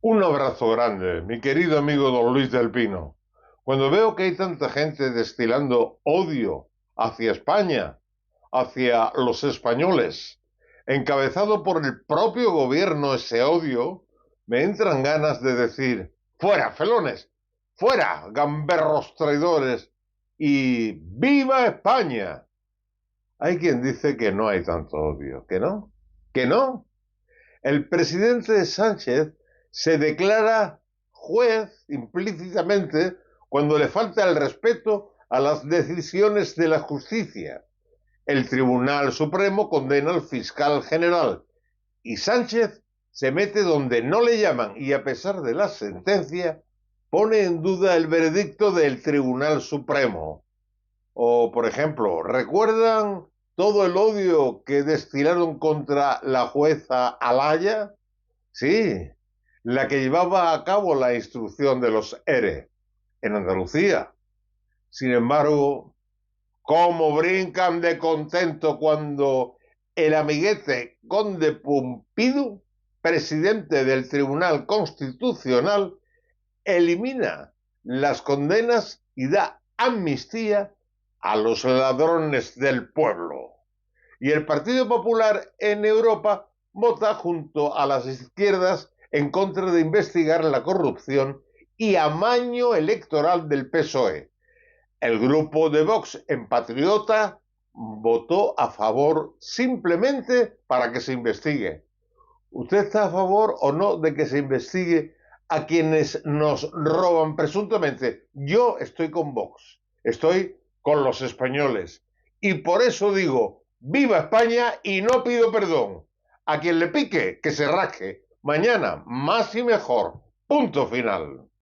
Un abrazo grande, mi querido amigo don Luis del Pino. Cuando veo que hay tanta gente destilando odio hacia España, hacia los españoles, encabezado por el propio gobierno ese odio, me entran ganas de decir, fuera, felones, fuera, gamberros traidores, y ¡viva España! Hay quien dice que no hay tanto odio, ¿que no? ¿Que no? El presidente Sánchez se declara juez implícitamente cuando le falta el respeto a las decisiones de la justicia. El Tribunal Supremo condena al fiscal general y Sánchez se mete donde no le llaman y a pesar de la sentencia pone en duda el veredicto del Tribunal Supremo. O, por ejemplo, ¿recuerdan todo el odio que destilaron contra la jueza Alaya? Sí, la que llevaba a cabo la instrucción de los ERE en Andalucía. Sin embargo, ¿cómo brincan de contento cuando el amiguete Conde Pumpido, presidente del Tribunal Constitucional, elimina las condenas y da amnistía a los ladrones del pueblo? Y el Partido Popular en Europa vota junto a las izquierdas en contra de investigar la corrupción y amaño electoral del PSOE. El grupo de Vox en Patriota votó a favor simplemente para que se investigue. ¿Usted está a favor o no de que se investigue a quienes nos roban presuntamente? Yo estoy con Vox, estoy con los españoles. Y por eso digo, ¡viva España y no pido perdón! A quien le pique, que se rasque. Mañana, más y mejor. Punto final.